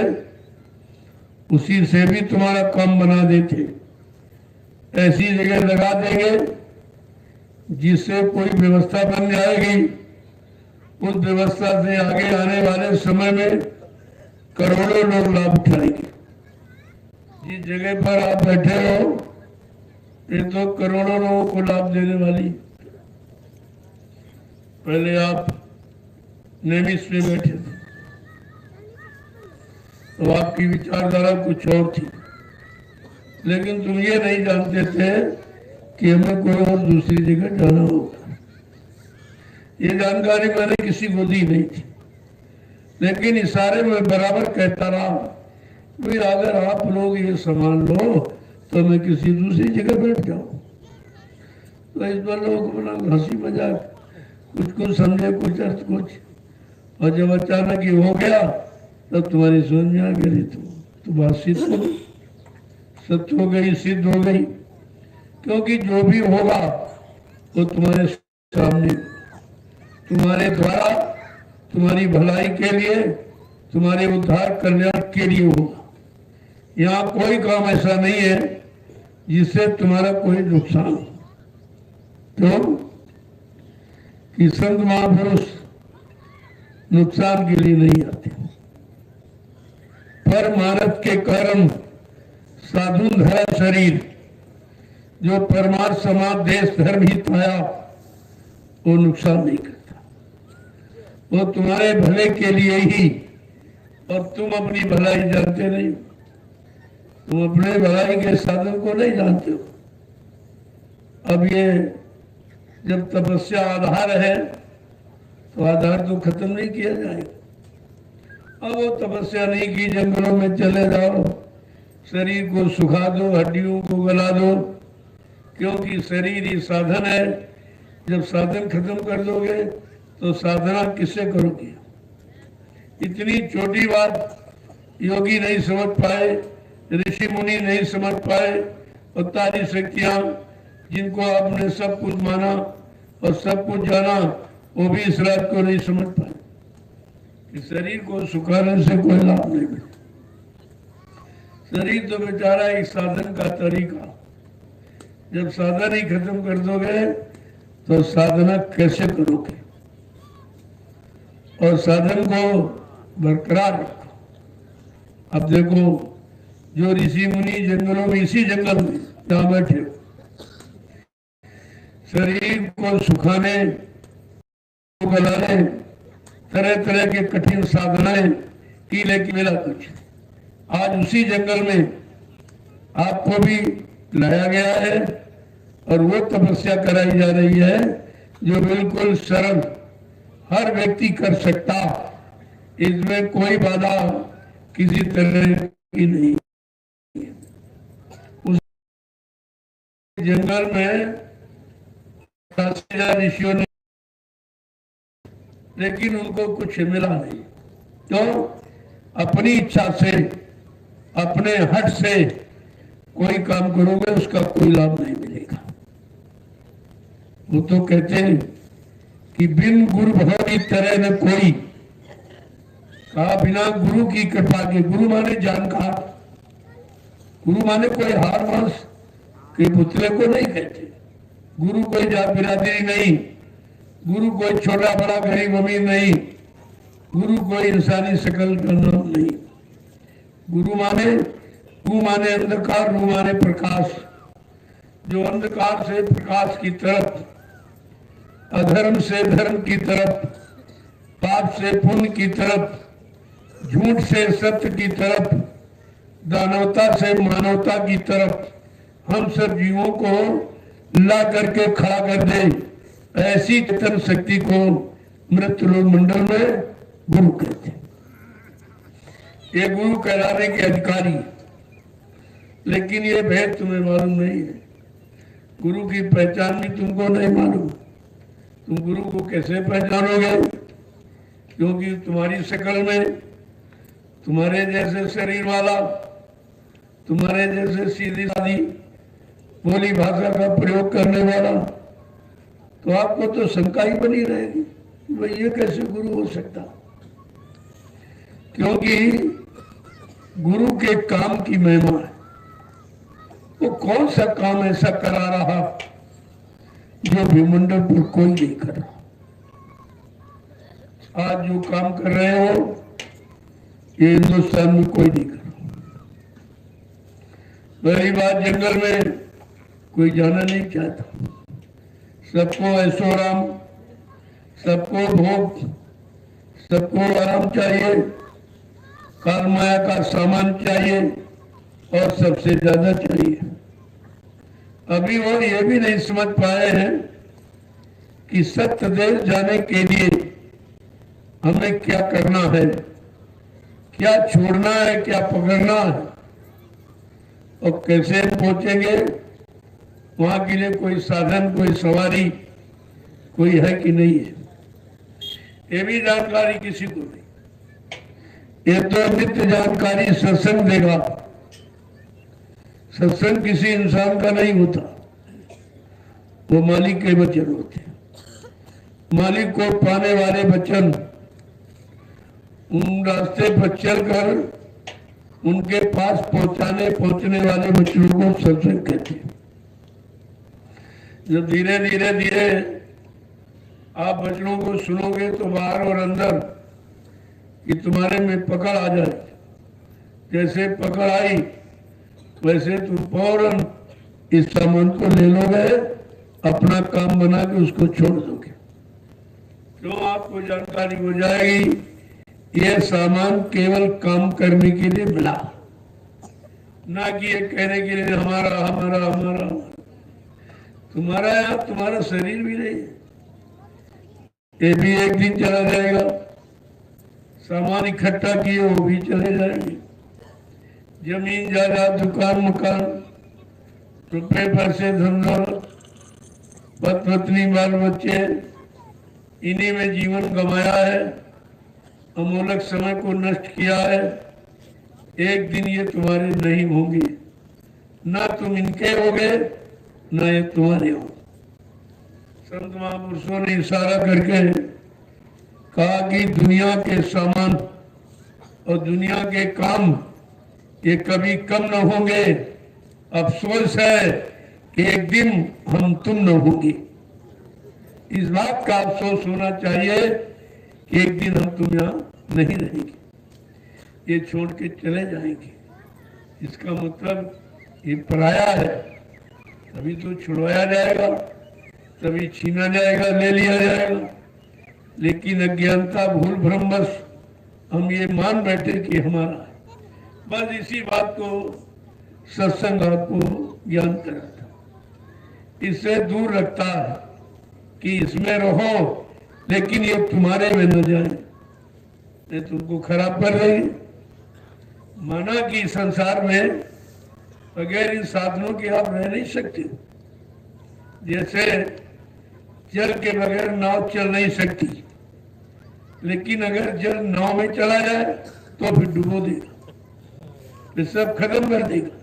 उसी से भी तुम्हारा काम बना देते, ऐसी जगह लगा देंगे जिससे कोई व्यवस्था बन जाएगी। उस व्यवस्था से आगे आने वाले समय में करोड़ों लोग लाभ उठाएंगे। जिस जगह पर आप बैठे हो ये तो करोड़ों लोगों को लाभ देने वाली। पहले आप नेमिस में बैठे थे तो आपकी विचारधारा कुछ और थी, लेकिन तुम ये नहीं जानते थे कि हमें कोई और दूसरी जगह जाना होगा। ये जानकारी मैंने किसी को दी नहीं थी, लेकिन इशारे में बराबर कहता रहा भाई अगर आप लोग ये संभाल लो तो मैं किसी दूसरी जगह बैठ जाऊं। तो इस बार लोग अपना हंसी मजाक कुछ समझे, कुछ अर्थ कुछ, और जब अचानक ये हो गया तब तुम्हारी समझ में आ गई। तो बात सिद्ध हो गई, सत्य हो गई, सिद्ध हो गई। क्योंकि जो भी होगा वो तुम्हारे सामने, तुम्हारे द्वारा, तुम्हारी भलाई के लिए, तुम्हारे उद्धार कल्याण के लिए होगा। यहाँ कोई काम ऐसा नहीं है जिससे तुम्हारा कोई नुकसान हो। तो कि संत महापुरुष नुकसान के लिए नहीं आते। परमार्थ के कारण साधु धरा शरीर, जो परमार्थ समाज देश धर्म ही पाया वो नुकसान नहीं करता, वो तुम्हारे भले के लिए ही। और तुम अपनी भलाई जानते नहीं, तुम अपने भलाई के साधन को नहीं जानते हो। अब ये जब तपस्या आधार है तो आधार तो खत्म नहीं किया जाएगा। अब वो तपस्या नहीं की, जंगलों में चले जाओ, शरीर को सुखा दो, हड्डियों को गला दो, क्योंकि शरीर ही साधन है। जब साधन खत्म कर दोगे तो साधना किससे करोगे? इतनी छोटी बात योगी नहीं समझ पाए, ऋषि मुनि नहीं समझ पाए, और तारी शक्तियां जिनको आपने सब कुछ माना और सब कुछ जाना वो भी इस रात को नहीं समझ पाए कि शरीर को सुखाने से कोई लाभ नहीं मिले। शरीर तो बेचारा एक साधन का तरीका, जब साधन ही खत्म कर दोगे तो साधना कैसे करोगे? और साधन को बरकरार रखो। अब देखो जो ऋषि मुनि जंगलों में, इसी जंगल में जहां बैठे शरीर को सुखाने, गलाने, तरह तरह के कठिन साधनाएं की, लेकिन मिला कुछ। आज उसी जंगल में आपको भी लाया गया है और वो तपस्या कराई जा रही है जो बिल्कुल सरल, हर व्यक्ति कर सकता। इसमें कोई बाधा किसी तरह की नहीं। उस जंगल में ऋषियों ने, लेकिन उनको कुछ मिला नहीं। तो अपनी इच्छा से, अपने हट से कोई काम करोगे उसका कोई लाभ नहीं मिलेगा। वो तो कहते हैं कि बिन गुरु भव तरह न कोई, कहा बिना गुरु की कृपा के। गुरु माने जानकार, गुरु माने कोई हार मांस के पुतले को नहीं कहते। गुरु कोई जात बिरादरी नहीं, गुरु कोई छोटा बड़ा गरीब अमीर नहीं, गुरु कोई इंसानी शकल का नाम नहीं। गुरु माने अंधकार, रू माने प्रकाश। जो अंधकार से प्रकाश की तरफ, अधर्म से धर्म की तरफ, पाप से पुण्य की तरफ, झूठ से सत्य की तरफ, दानवता से मानवता की तरफ हम सब जीवों को ला करके खड़ा कर दे, ऐसी चेतन शक्ति को मृत्युलोक मंडल में गुरु कहते हैं। ये गुरु कहलाने के अधिकारी, लेकिन ये भेद तुम्हें मालूम नहीं है। गुरु की पहचान भी तुमको नहीं मालूम। तुम गुरु को कैसे पहचानोगे? क्योंकि तुम्हारी शक्ल में तुम्हारे जैसे शरीर वाला, तुम्हारे जैसे सीधी सादी बोली भाषा का प्रयोग करने वाला, तो आपको तो शंका ही बनी रहेगी कि भाई ये कैसे गुरु हो सकता। क्योंकि गुरु के काम की महिमा है। वो कौन सा काम ऐसा करा रहा जो भूमंडल पर कोई नहीं कर रहा। आज जो काम कर रहे हो ये हिंदुस्तान में कोई नहीं कर रहा। पहली बात, जंगल में कोई जाना नहीं चाहता। सबको ऐशोआराम, सबको भोग, सबको आराम चाहिए, काल माया का सामान चाहिए और सबसे ज्यादा चाहिए। अभी वो ये भी नहीं समझ पाए हैं कि सत्य देश जाने के लिए हमें क्या करना है, क्या छोड़ना है, क्या पकड़ना है और कैसे पहुंचेंगे। वहां के लिए कोई साधन, कोई सवारी कोई है कि नहीं है, ये भी जानकारी किसी को नहीं। ये तो नित्य जानकारी सत्संग देगा। सत्संग किसी इंसान का नहीं होता, वो मालिक के वचन होते हैं। मालिक को पाने वाले वचन, उन रास्ते पर चलकर उनके पास पहुंचने वाले वचनों को सत्संग कहते हैं। जब धीरे धीरे धीरे आप वचनों को सुनोगे तो बाहर और अंदर कि तुम्हारे में पकड़ आ जाए। जैसे पकड़ आई वैसे तुम फौरन इस सामान को ले लोगे, अपना काम बना के उसको छोड़ दोगे। तो आपको जानकारी हो जाएगी यह सामान केवल काम करने के लिए मिला, ना कि ये कहने के लिए हमारा हमारा हमारा। तुम्हारा है, तुम्हारा शरीर भी नहीं है, ये भी एक दिन चला जाएगा। सामान इकट्ठा किए वो भी चले जाएंगे। जमीन जायदाद, दुकान मकान, रुपए पैसे, धंधा, पत्नी, बाल बच्चे, इन्हीं में जीवन गंवाया है, अमूल्य समय को नष्ट किया है। एक दिन ये तुम्हारे नहीं होंगे, ना तुम इनके होगे ना ये तुम्हारे हो। संत महापुरुषों ने इशारा करके कहा कि दुनिया के सामान और दुनिया के काम ये कभी कम न होंगे। अफसोस है कि एक दिन हम तुम न होंगे। इस बात का अफसोस होना चाहिए कि एक दिन हम तुम यहाँ नहीं रहेंगे, ये छोड़ के चले जाएंगे। इसका मतलब ये पराया है, तभी तो छुड़वाया जाएगा, तभी छीना जाएगा, ले लिया जाएगा। लेकिन अज्ञानता, भूल, भ्रमवश हम ये मान बैठे कि हमारा है। बस इसी बात को सत्संग आपको ज्ञान कराता, इससे दूर रखता है कि इसमें रहो लेकिन ये तुम्हारे में न जाए, ये तुमको खराब कर देगी। माना कि संसार में बगैर इन साधनों के आप रह नहीं सकते। जैसे जल के बगैर नाव चल नहीं सकती, लेकिन अगर जल नाव में चला जाए तो फिर डुबो देगा, फिर सब खत्म कर देगा।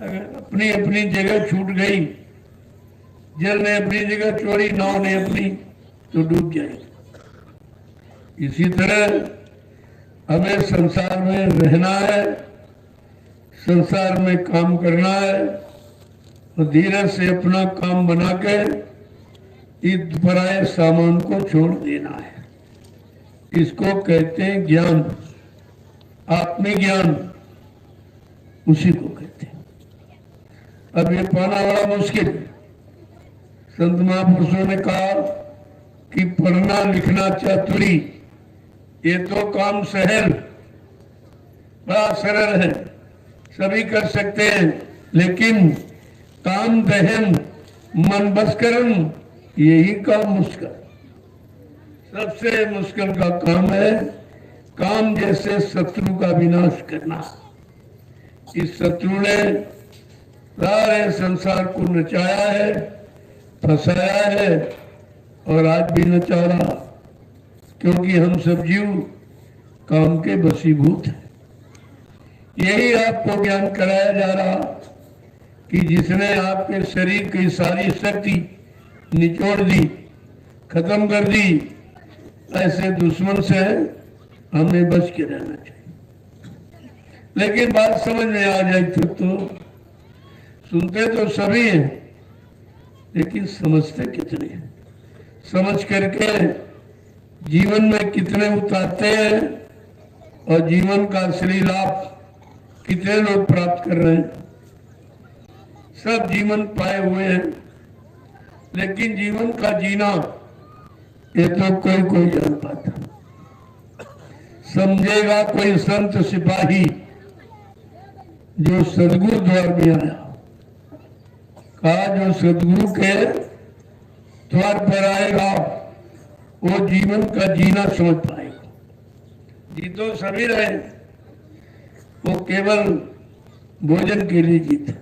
अगर अपनी अपनी जगह छूट गई, जल ने अपनी जगह छोड़ी, नाव ने अपनी, तो डूब जाएगी। इसी तरह हमें संसार में रहना है, संसार में काम करना है और धीरे से अपना काम बना के इस पराये सामान को छोड़ देना है। इसको कहते हैं ज्ञान, आत्मज्ञान, उसी को कहते हैं। अब ये पाना बड़ा मुश्किल है। संत महापुरुषों ने कहा कि पढ़ना लिखना चातुरी ये तो काम सहल, बड़ा सरल है, सभी कर सकते हैं। लेकिन काम दहन, मन बसकरन, यही काम मुश्किल, सबसे मुश्किल का काम है। काम जैसे शत्रु का विनाश करना। इस शत्रु ने सारे संसार को नचाया है, फंसाया है और आज भी नचा रहा, क्योंकि हम सब जीव काम के वशीभूत हैं। यही आपको ज्ञान कराया जा रहा कि जिसने आपके शरीर की सारी शक्ति निचोड़ दी, खत्म कर दी, ऐसे दुश्मन से हमें बच के रहना चाहिए। लेकिन बात समझ में आ जाए तो सुनते तो सभी हैं, लेकिन समझते कितने हैं? समझ करके जीवन में कितने उतारते हैं और जीवन का असली लाभ कितने लोग प्राप्त कर रहे हैं? सब जीवन पाए हुए हैं, लेकिन जीवन का जीना ये तो कोई जान पाता। समझेगा कोई संत सिपाही जो सदगुरु द्वार में आया, कहा जो सदगुरु के द्वार पर आएगा वो जीवन का जीना समझ पाएगा। जी तो सभी रहे, वो केवल भोजन के लिए जीते,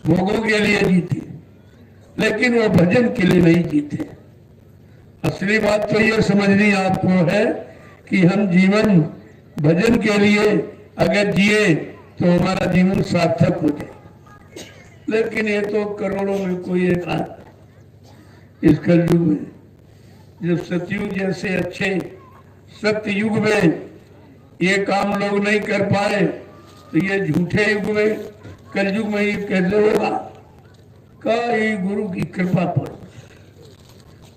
भोगों के लिए जीते, लेकिन वो भजन के लिए नहीं जीते। असली बात तो ये समझनी आपको है कि हम जीवन भजन के लिए अगर जिए तो हमारा जीवन सार्थक हो जाए। लेकिन ये तो करोड़ों में कोई एक इस कलयुग में, जब सतयुग जैसे अच्छे सत्य युग में ये काम लोग नहीं कर पाए, तो ये झूठे युग में, कलयुग में ये कैसे होगा? कई गुरु की कृपा पर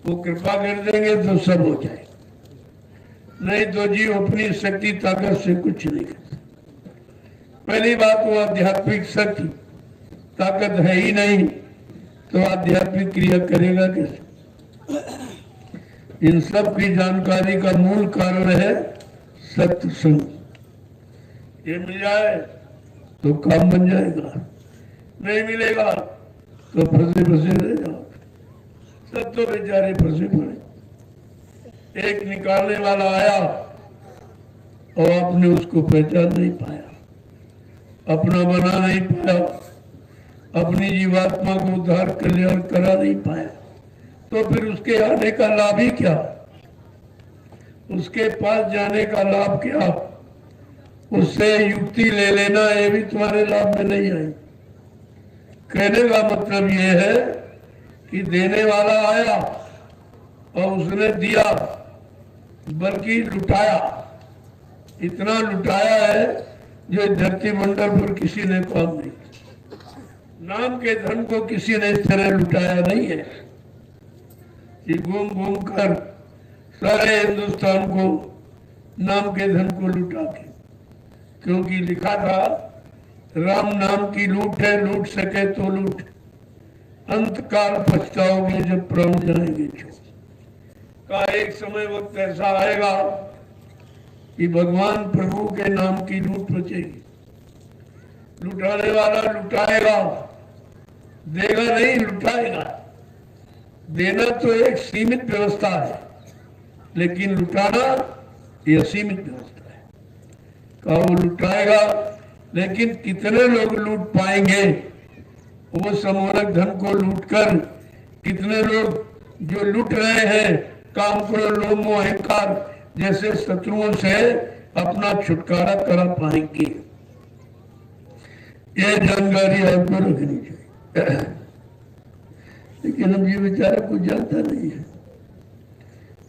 वो कृपा कर देंगे तो सब हो जाए, नहीं तो जीव अपनी शक्ति ताकत से कुछ नहीं कर। पहली बात वो आध्यात्मिक शक्ति ताकत है ही नहीं, तो आध्यात्मिक क्रिया करेगा कैसे? इन सब की जानकारी का मूल कारण है सत्संग। ये मिल जाए तो काम बन जाएगा, नहीं मिलेगा तो फंसे फंसे रह जाओ। सब तो बेचारे फंसे पड़े। एक निकालने वाला आया और आपने उसको पहचान नहीं पाया, अपना बना नहीं पाया, अपनी जीवात्मा को उद्धार कल्याण करा नहीं पाया, तो फिर उसके आने का लाभ ही क्या? उसके पास जाने का लाभ क्या? उससे युक्ति ले लेना ये भी तुम्हारे लाभ में नहीं आई। कहने का मतलब ये है कि देने वाला आया और उसने दिया, बल्कि लुटाया। इतना लुटाया है जो धरती मंडल पर किसी ने काम नहीं। नाम के धन को किसी ने इस तरह लुटाया नहीं है कि घूम घूम कर सारे हिंदुस्तान को नाम के धन को लुटा के। क्योंकि लिखा था राम नाम की लूट है, लूट सके तो लूट, अंत काल पछताओगे जब प्राण जाएंगे छोड़। का एक समय वक्त ऐसा आएगा कि भगवान प्रभु के नाम की लूट बचेगी। लुटाने वाला लुटाएगा, देगा नहीं, लुटाएगा। देना तो एक सीमित व्यवस्था है, लेकिन लुटाना ये असीमित व्यवस्था है। का वो लुटाएगा, लेकिन कितने लोग लूट पाएंगे वो समूलक धन को लूटकर? कितने लोग जो लूट रहे हैं काम को लोभ मोह अहंकार जैसे शत्रुओं से अपना छुटकारा करा पाएंगे? ये जानकारी आपको रखनी चाहिए। लेकिन हम ये बेचारा कुछ जानता नहीं है,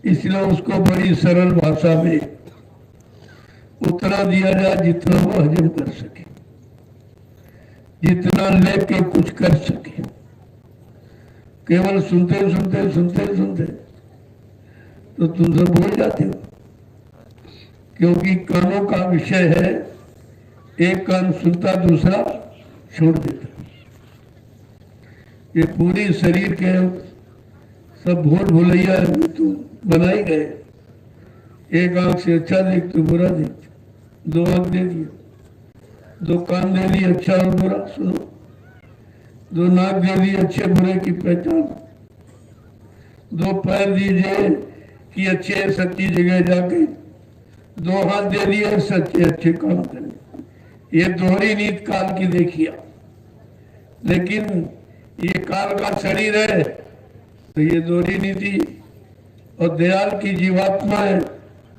इसलिए उसको बड़ी सरल भाषा में उतना दिया जाए जितना वो हजम कर सके, जितना लेके कुछ कर सके। केवल सुनते सुनते सुनते सुनते तो तुम सब भूल जाते हो, क्योंकि कानों का विषय है, एक कान सुनता दूसरा छोड़ देता। ये पूरी शरीर के सब भूल भुलैया तो बना ही गए। एक आंख से अच्छा देख तो बुरा देख, दो आंख दे दिए, दो कान दे दिए अच्छा और बुरा सुनो, दो नाक दे दिए अच्छे बुरे की पहचान, दो पैर दीजिए कि अच्छे सच्ची जगह जाके, दो हाथ दे दिए सच्चे अच्छे काम करने। ये दोहरी नीत काल की देखिए। लेकिन ये काल का शरीर है तो ये दोहरी नीति, और दयाल की जीवात्मा है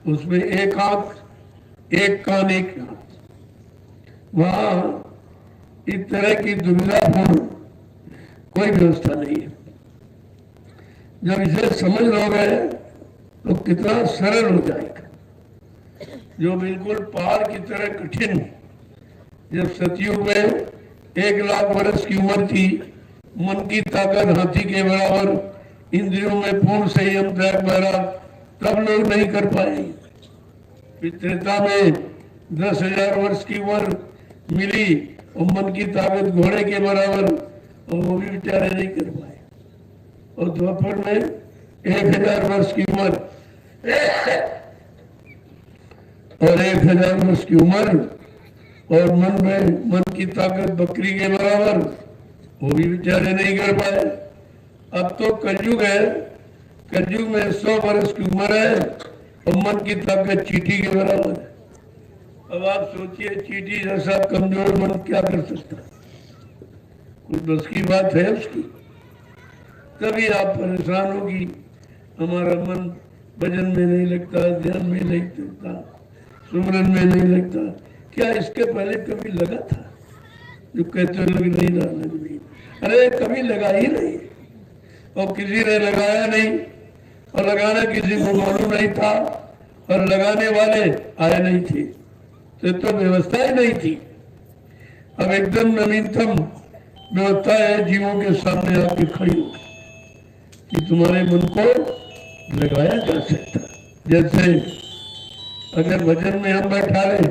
उसमें एक आंख एक कान एक नाक, वहां इस तरह की दुविधापूर्ण कोई व्यवस्था नहीं है। जब इसे समझ लोगे तो कितना सरल हो जाएगा। जो बिल्कुल पहाड़ की तरह कठिन, जब सतयुग में 1,00,000 वर्ष की उम्र थी, मन की ताकत हाथी के बराबर, इंद्रियों में पूर्ण संयम त्याग बहरा, तब लोग नहीं कर पाए। त्रेता में 10,000 वर्ष की उम्र मिली और मन की ताकत घोड़े के बराबर, और वो भी बेचारे नहीं कर पाए। और द्वापर में 1,000 वर्ष की उम्र और 1,000 वर्ष की उम्र और मन की ताकत बकरी के बराबर, वो भी बेचारे नहीं कर पाए। अब तो कलयुग है, कलयुग में 100 वर्ष की उम्र है और मन की ताकत चींटी के बराबर है। अब आप सोचिए, चींटी जैसा कमजोर मन क्या कर सकता है? कुछ बस की बात है उसकी? तभी आप परेशान होगी, हमारा मन भजन में नहीं लगता, ध्यान में नहीं लगता, सुमरन में नहीं लगता। क्या इसके पहले कभी लगा था? जो कहते लग नहीं रहा, लग नहीं, अरे कभी लगा ही नहीं, और किसी ने लगाया नहीं, और लगाना किसी को मालूम नहीं था, और लगाने वाले आए नहीं थे, तो व्यवस्था ही नहीं थी। अब एकदम नवीनतम व्यवस्था है जीवों के सामने आके खड़ी हो कि तुम्हारे मन को लगाया जा सकता। जैसे अगर भजन में हम बैठा रहे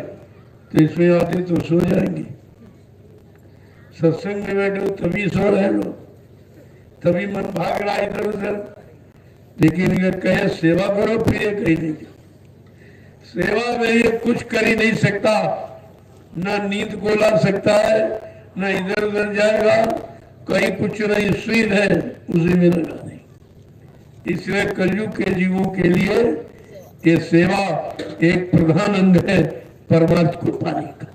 तो इसमें आते तो सो जाएंगे, सत्संग में बैठो तभी सो रहे लोग, तभी मन भाग रहा इधर उधर। लेकिन अगर कहे सेवा करो, फिर ये कही नहीं, सेवा में ये कुछ कर ही नहीं सकता, ना नींद को ला सकता है, ना इधर उधर जाएगा, कहीं कुछ नहीं, स्वीर है उसी में लगा नहीं। इसलिए कलयुग के जीवों के लिए ये सेवा एक प्रधान अंग है परमार्थ को पाने का।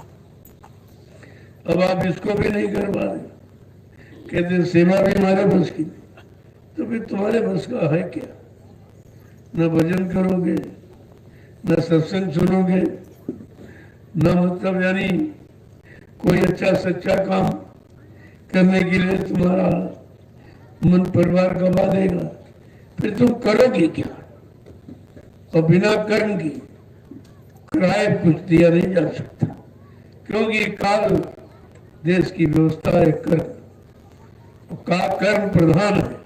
अब आप इसको भी नहीं कर पा रहे, कहते सेवा भी हमारे बस की नहीं, तो फिर तुम्हारे बस का है क्या? न भजन करोगे, न सत्संग सुनोगे, न मतलब यानी कोई अच्छा सच्चा काम करने के लिए तुम्हारा मन परिवार गवा देगा, फिर तुम करोगे क्या? और बिना कर्म की कराए कुछ दिया नहीं जा सकता, क्योंकि काल देश की व्यवस्था है कर्म का, कर्म प्रधान है।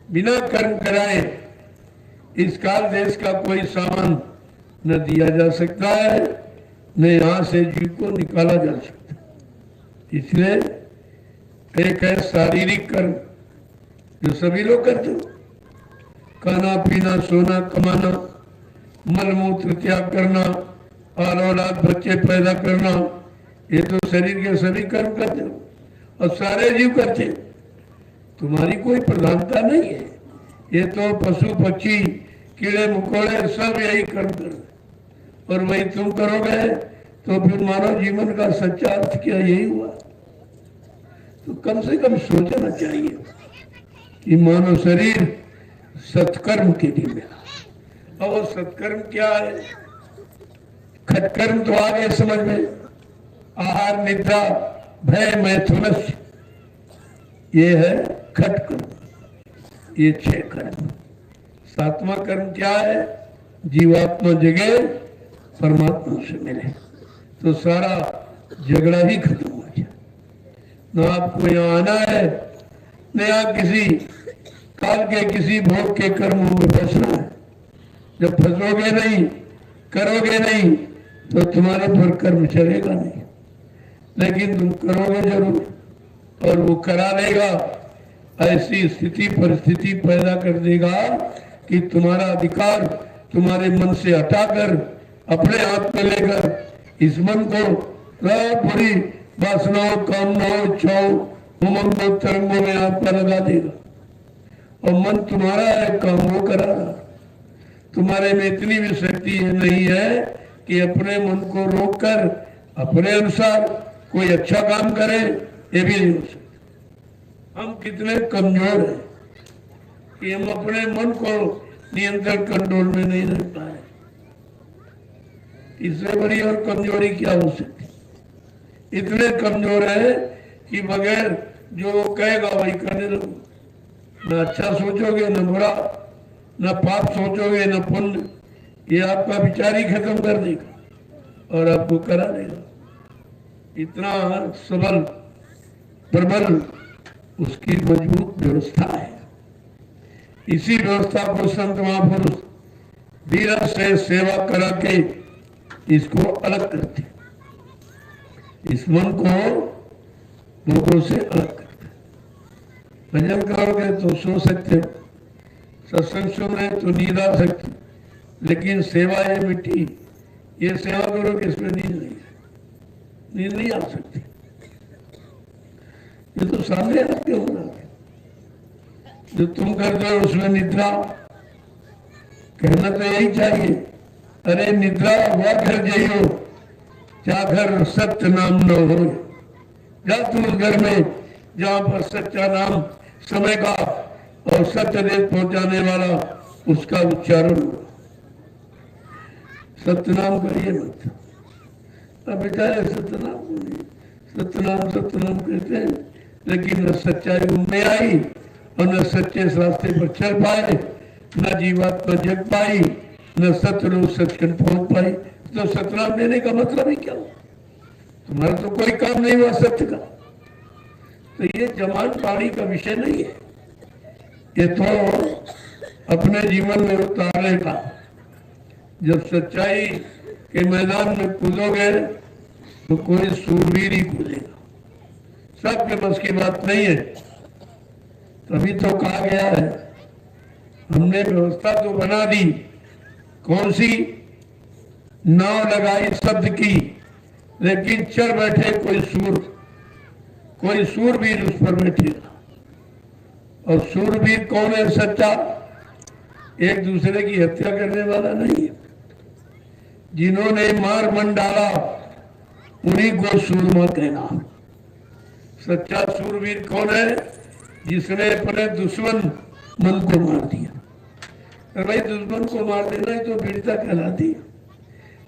बिना कर्म कराए इस काल देश का कोई सामान न दिया जा सकता है, न यहां से जीव को निकाला जा सकता। इसलिए एक है शारीरिक कर्म जो सभी लोग करते हो, खाना पीना सोना कमाना, मल मूत्र त्याग करना और औलाद बच्चे पैदा करना, ये तो शरीर के सभी कर्म करते हो और सारे जीव करते हो। तुम्हारी कोई प्रधानता नहीं है, ये तो पशु पक्षी कीड़े मकोड़े सब यही कर्म कर, और वही तुम करोगे तो फिर मानव जीवन का सच्चा अर्थ क्या यही हुआ? तो कम से कम सोचना चाहिए कि मानव शरीर सत्कर्म के लिए मिला। और वो सत्कर्म क्या है? खटकर्म तो आ गए समझ में, आहार निद्रा भय मैथुन, ये है खटकर्म, ये 6 कर्म। 7वां कर्म क्या है? जीवात्मा जगे परमात्मा से मिले, तो सारा झगड़ा ही खत्म हो जाए। न आपको यहाँ आना है, न यहाँ किसी काल के किसी भोग के कर्मों में फंसना है। जब फंसोगे नहीं, करोगे नहीं, तो तुम्हारे पर कर्म चलेगा नहीं, लेकिन तुम करोगे जरूर, और वो करा देगा, ऐसी स्थिति परिस्थिति पैदा कर देगा कि तुम्हारा अधिकार तुम्हारे मन से हटाकर अपने हाथ में लेकर इस मन को बुरी वासनाओं कामनाओं इच्छाओं उमंगों तरंगों में आपका लगा देगा। और मन तुम्हारा है, काम वो करा रहा। तुम्हारे में इतनी भी शक्ति नहीं है कि अपने मन को रोककर अपने अनुसार कोई अच्छा काम करे, ये भी नहीं हो सकता। हम कितने कमजोर हैं कि हम अपने मन को नियंत्रण कंट्रोल में नहीं रख पाए। इससे बड़ी और कमजोरी क्या हो सकती? इतने कमजोर है कि बगैर जो वो कहेगा वही करने लगो। न अच्छा सोचोगे, न बुरा, न पाप सोचोगे, न पुण्य। ये आपका विचार ही खत्म कर देगा और आपको करा देगा। इतना सबल प्रबल उसकी मजबूत व्यवस्था है। इसी व्यवस्था को संत महापुरुष धीरज से सेवा करा के इसको अलग करते, इस मन को लोगों से अलग करते। भजन करोगे तो सो सकते हो, सत्संग सुन रहे तो नींद आ सकती, लेकिन सेवा है मिट्टी। ये सेवा करोगे इसमें नींद नहीं है, नींद नहीं आ सकती। ये तो सामने आपके होना है। जो तुम करते हो उसमें निद्रा, कहना तो यही चाहिए, अरे निद्रा हुआ घर जाइयो क्या घर सत्य नाम न हो। जा तुम उस घर में जहां पर सच्चा नाम समय का और सत्य देश पहुंचाने वाला उसका उच्चारण हो। सत्यनाम करिए मत। अब बेचारे सत्यनाम बोलिए, सत्यनाम कहते हैं, लेकिन न सच्चाई उनमें आई और न सच्चे रास्ते पर चल पाए, न जीवात्मा जग पाई, न सत्य लोग सचखंड पहुंच पाई। तो सतनाम लेने का मतलब ही क्या? तुम्हारा तो कोई काम नहीं हुआ सत्य का। तो ये जमान पानी का विषय नहीं है, ये तो अपने जीवन में उतारने का। जब सच्चाई के मैदान में कूदोगे तो कोई सूरवीर ही कूदेगा, सबके बस की बात नहीं है। तभी तो कहा गया है, हमने व्यवस्था तो बना दी, कौन सी? नाव लगाई शब्द की, लेकिन चढ़ बैठे कोई सूरवीर उस पर बैठेगा। और सूरवीर कौन है? सच्चा, एक दूसरे की हत्या करने वाला नहीं है। जिन्होंने मार मन डाला उन्हीं को सूरमा कहना। सच्चा सूरवीर कौन है? जिसने अपने दुश्मन मन को मार दिया। और भाई दुश्मन को मार देना ही तो वीरता कहलाती है।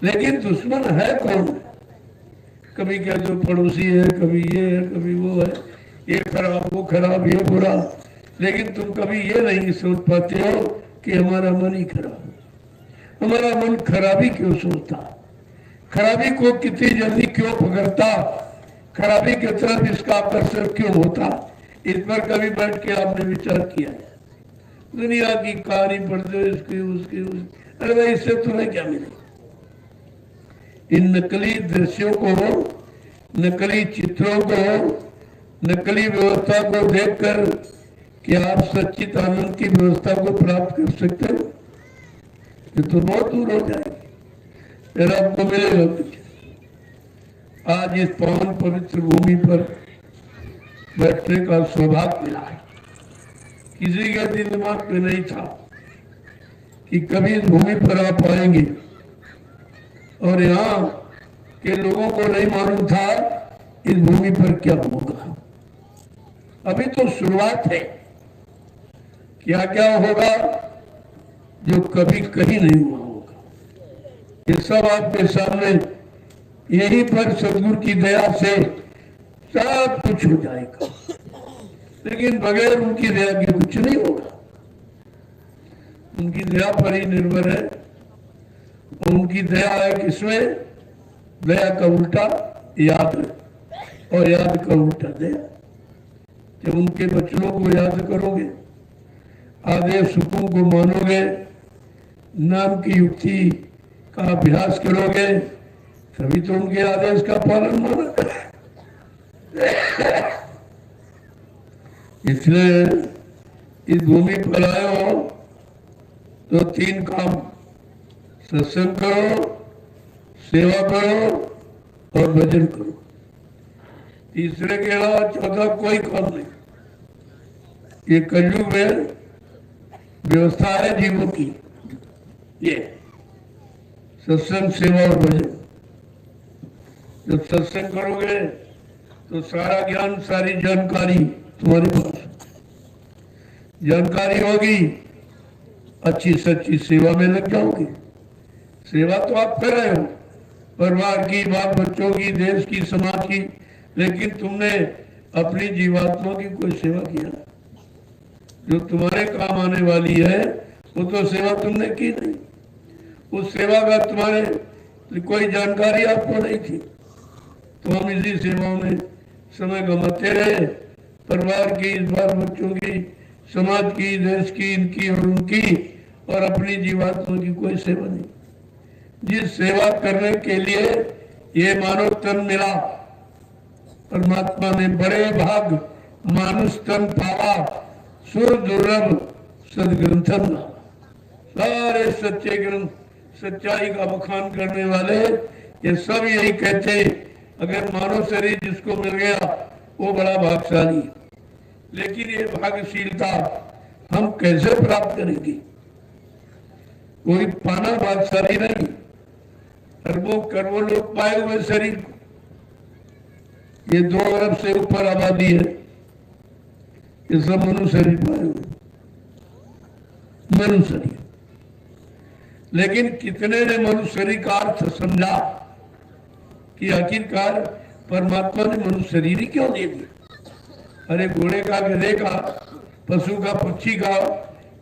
लेकिन दुश्मन है कौन? कभी क्या जो पड़ोसी है, कभी ये है, कभी वो है, ये खराब, वो खराब, ये बुरा। लेकिन तुम कभी ये नहीं सोच पाते हो कि हमारा मन ही खराब। हमारा मन खराबी क्यों सोचता? खराबी को कितनी जल्दी क्यों पकड़ता? खराबी की तरफ इसका आकर्षण क्यों होता? इस पर कभी बैठ के आपने विचार किया है? दुनिया की कहानी पढ़ते हो, इसकी उसकी। अरे भाई इससे तुम्हें क्या मिलेगा? इन नकली दृश्यों को, नकली चित्रों को, नकली व्यवस्था को देखकर क्या आप सच्चित आनंद की व्यवस्था को प्राप्त कर सकते हो? ये तो बहुत दूर हो जाएगी, फिर आपको मिलेगा कुछ। आज इस पावन पवित्र भूमि पर बैठने का सौभाग्य मिला है। किसी के दिल दिमाग में नहीं था कि कभी इस भूमि पर आप आएंगे, और यहाँ के लोगों को नहीं मालूम था इस भूमि पर क्या होगा। अभी तो शुरुआत है, क्या क्या होगा जो कभी कहीं नहीं हुआ होगा। ये सब आपके सामने यहीं पर सदगुरु की दया से सब कुछ हो जाएगा, लेकिन बगैर उनकी दया के कुछ नहीं होगा। उनकी दया पर ही निर्भर है। उनकी दया है किसमें? दया का उल्टा याद है, और याद का उल्टा दया। जब उनके वचनों को याद करोगे, आदेश हुकुम को मानोगे, नाम की युक्ति का अभ्यास करोगे, तभी तो उनके आदेश का पालन मानोगे। इसलिए इस भूमि पर आए हो तो 3 काम: सत्संग करो, सेवा करो और भजन करो। तीसरे के अलावा चौथा कोई काम नहीं। ये कलयुग में व्यवस्था है जीवों की, ये सत्संग, सेवा और भजन। जब सत्संग करोगे तो सारा ज्ञान, सारी जानकारी तुम्हारे पास जानकारी होगी, अच्छी सच्ची सेवा में लग जाओगे। सेवा तो आप कर रहे हो, परिवार की, बाल बच्चों की, देश की, समाज की, लेकिन तुमने अपनी जीवात्मा की कोई सेवा किया जो तुम्हारे काम आने वाली है, वो तो सेवा तुमने की नहीं। उस सेवा का तुम्हारे कोई जानकारी आपको नहीं थी, तो हम इसी सेवाओं में समय गंवाते रहे। परिवार की, बाल बच्चों की, समाज की, देश की, इनकी और उनकी, और अपनी जीवात्मा की कोई सेवा नहीं। जिस सेवा करने के लिए ये मानव तन मिला, परमात्मा ने बड़े भाग मानुष तन पावा, सुर दुर्लभ सदग्रंथम। सारे सच्चे ग्रंथ, सच्चाई का बखान करने वाले ये सब यही कहते हैं, अगर मानव शरीर जिसको मिल गया वो बड़ा भाग्यशाली। लेकिन ये भाग्यशीलता हम कैसे प्राप्त करेंगे? कोई पाना भाग्यशाली नहीं, अरबों करोड़ों लोग पाए हुए शरीर को। ये 2 अरब से ऊपर आबादी है, ये सब मनुष्य शरीर पाए हुए, मनुष्य शरीर। लेकिन कितने ने मनुष्य शरीर का अर्थ समझा कि आखिरकार परमात्मा ने मनुष्य शरीर ही क्यों दे दिया? अरे घोड़े का, गधे का, पशु का, पक्षी का,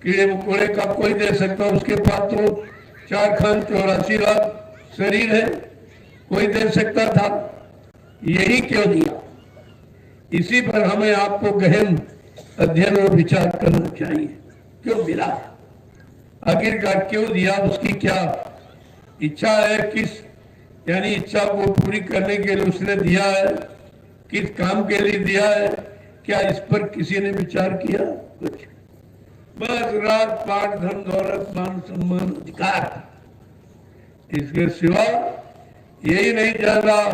कीड़े मकोड़े का कोई दे सकता, उसके पास तो 4 खान 84 लाख शरीर है, कोई दे सकता था, यही क्यों दिया? इसी पर हमें आपको गहन अध्ययन और विचार करना चाहिए। क्यों मिला, आखिरकार क्यों दिया, उसकी क्या इच्छा है, किस यानी इच्छा को पूरी करने के लिए उसने दिया है, किस काम के लिए दिया है, क्या इस पर किसी ने विचार किया? कुछ बस रात पाट, धन दौलत, मान सम्मान, अधिकार, इसके सिवा यही नहीं जान रहा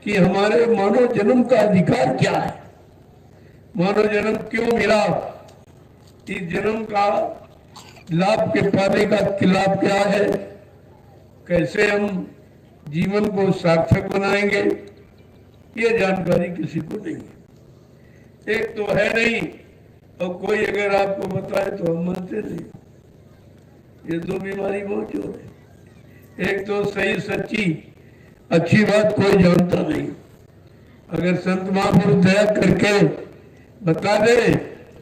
कि हमारे मानव जन्म का अधिकार क्या है, मानव जन्म क्यों मिला, इस जन्म का लाभ के पाने का लाभ क्या है, कैसे हम जीवन को सार्थक बनाएंगे, ये जानकारी किसी को नहीं है। एक तो है नहीं, और कोई अगर आपको बताए तो हम मानते नहीं। ये 2 बीमारी बहुत जोर है। एक तो सही सच्ची अच्छी बात कोई जानता नहीं, अगर संत महापुरुष दया करके बता दे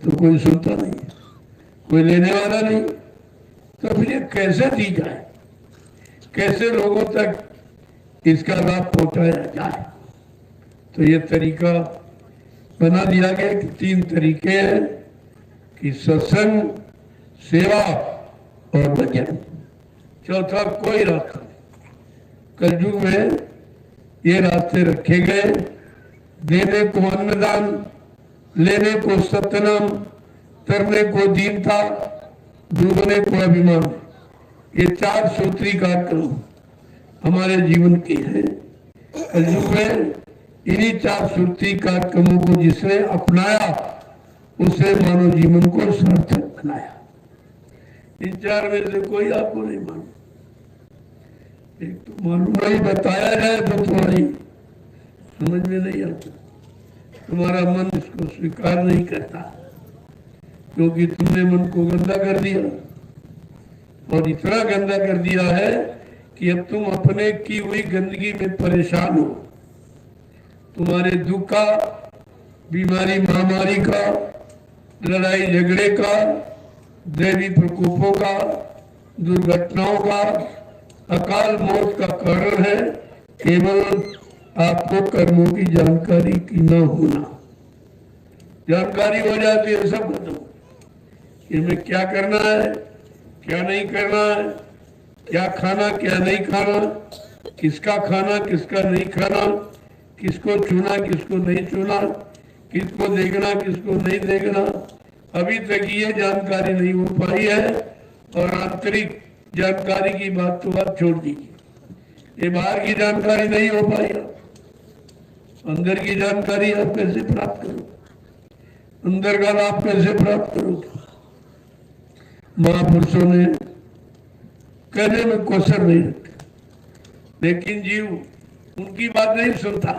तो कोई सुनता नहीं, कोई लेने वाला नहीं। तो फिर ये कैसे दी जाए, कैसे लोगों तक इसका लाभ पहुंचाया जाए? तो ये तरीका बना दिया गया कि 3 तरीके हैं कि सत्संग, सेवा और भजन, चौथा कोई रास्ता नहीं। कलयुग में ये रास्ते रखे गए, देने को अन्नदान, लेने को सत्यनाम, करने को दीनता, डूबने को अभिमान, ये 4 सूत्री कार्यक्रम हमारे जीवन के हैं। कलयुग में इन्हीं 4 सूत्री कार्यक्रमों को जिसने अपनाया उसने मानव जीवन को सार्थक बनाया। इन 4 में से कोई आपको नहीं मालूम। एक तो मालूम नहीं, बताया जाए तो तुम्हारी समझ में नहीं आता, तुम्हारा मन इसको स्वीकार नहीं करता, क्योंकि तुमने मन को गंदा कर दिया, और इतना गंदा कर दिया है कि अब तुम अपने की हुई गंदगी में परेशान हो। तुम्हारे दुख का, बीमारी महामारी का, लड़ाई झगड़े का, दैवी प्रकोपों का, दुर्घटनाओं का, अकाल मौत का कारण है केवल आपको कर्मों की जानकारी की न होना। जानकारी हो जाती है सब खत्म, कि हमें क्या करना है, क्या नहीं करना है, क्या खाना क्या नहीं खाना, किसका खाना किसका नहीं खाना, किसको छूना किसको नहीं छूना, किसको देखना किसको नहीं देखना। अभी तक ये जानकारी नहीं हो पाई है, और आंतरिक जानकारी की बात तो आप छोड़ दीजिए, ये बाहर की जानकारी नहीं हो पाई। अंदर की जानकारी आप कैसे प्राप्त करोगे, अंदर का लाभ कैसे प्राप्त करोगे? महापुरुषों ने कहने में कोसर नहीं रखा, लेकिन जीव उनकी बात नहीं सुनता।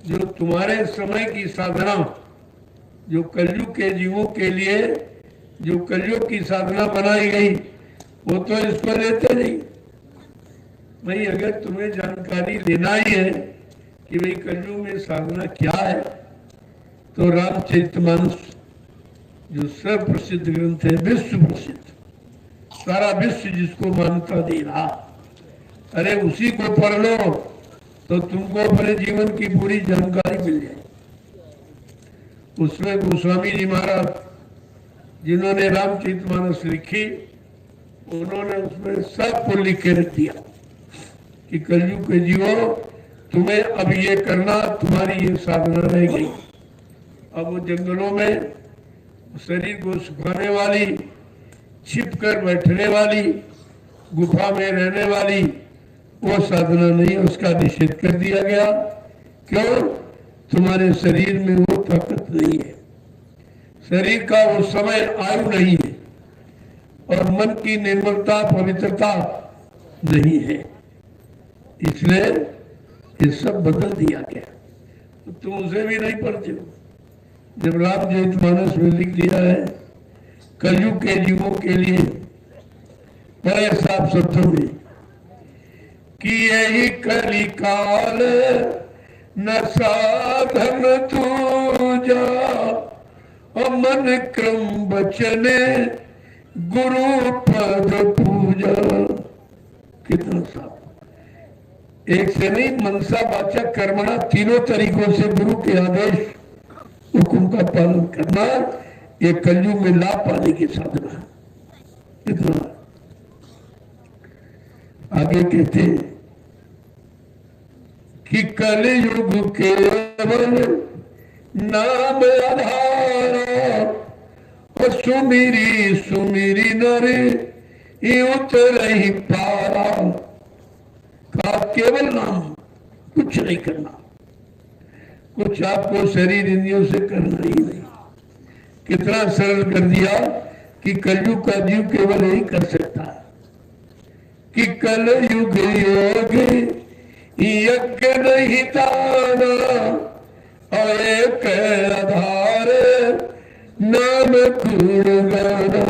जो तुम्हारे समय की साधना जो कलयुग के जीवों के लिए जो कलयुग की साधना बनाई गई वो तो इसको लेते नहीं। भाई अगर तुम्हें जानकारी लेना ही है कि भाई कलयुग में साधना क्या है तो रामचरितमानस जो सर्व प्रसिद्ध ग्रंथ है, विश्व प्रसिद्ध, सारा विश्व जिसको मान्यता दे रहा, अरे उसी को पढ़ लो तो तुमको अपने जीवन की पूरी जानकारी मिल जाए। उसमें गोस्वामी जी महाराज जिन्होंने रामचरितमानस लिखी, उन्होंने उसमें सबको लिख के रख दिया कि कलयुग के जीवो तुम्हें अब ये करना, तुम्हारी ये साधना रह गई। अब वो जंगलों में शरीर को सुखाने वाली, छिप कर बैठने वाली, गुफा में रहने वाली वो साधना नहीं, उसका निषेध कर दिया गया। क्यों? तुम्हारे शरीर में वो ताकत नहीं है, शरीर का वो समय आयु नहीं है, और मन की निर्मलता पवित्रता नहीं है, इसलिए ये सब बदल दिया गया। तो तुम उसे भी नहीं पढ़ते हो। जब रामचरितमानस में लिख दिया है कलयुग के जीवों के लिए बड़े साफ शब्दों में कि यही कलिकाल न साधन दूजा और मन क्रम बचने गुरु पद पूजा। कितना साफ, एक से नहीं, मनसा वाचा कर्मणा, तीनों तरीकों से गुरु के आदेश हुक्म का पालन करना ये कलयुग में लाभ पाने की साधना है। कितना आगे कहते हैं कि कलयुग केवल नाम आधार और सुमिरी सुमिरी नर उतर ही पारा। का केवल नाम, कुछ नहीं करना, कुछ आपको शरीर इंद्रियों से करना ही नहीं। कितना सरल कर दिया कि कलयुग का जीव केवल यही कर सकता है कि कलयुग योग यज्ञ नहीं ताना और एक आधार नाम गुण गाना।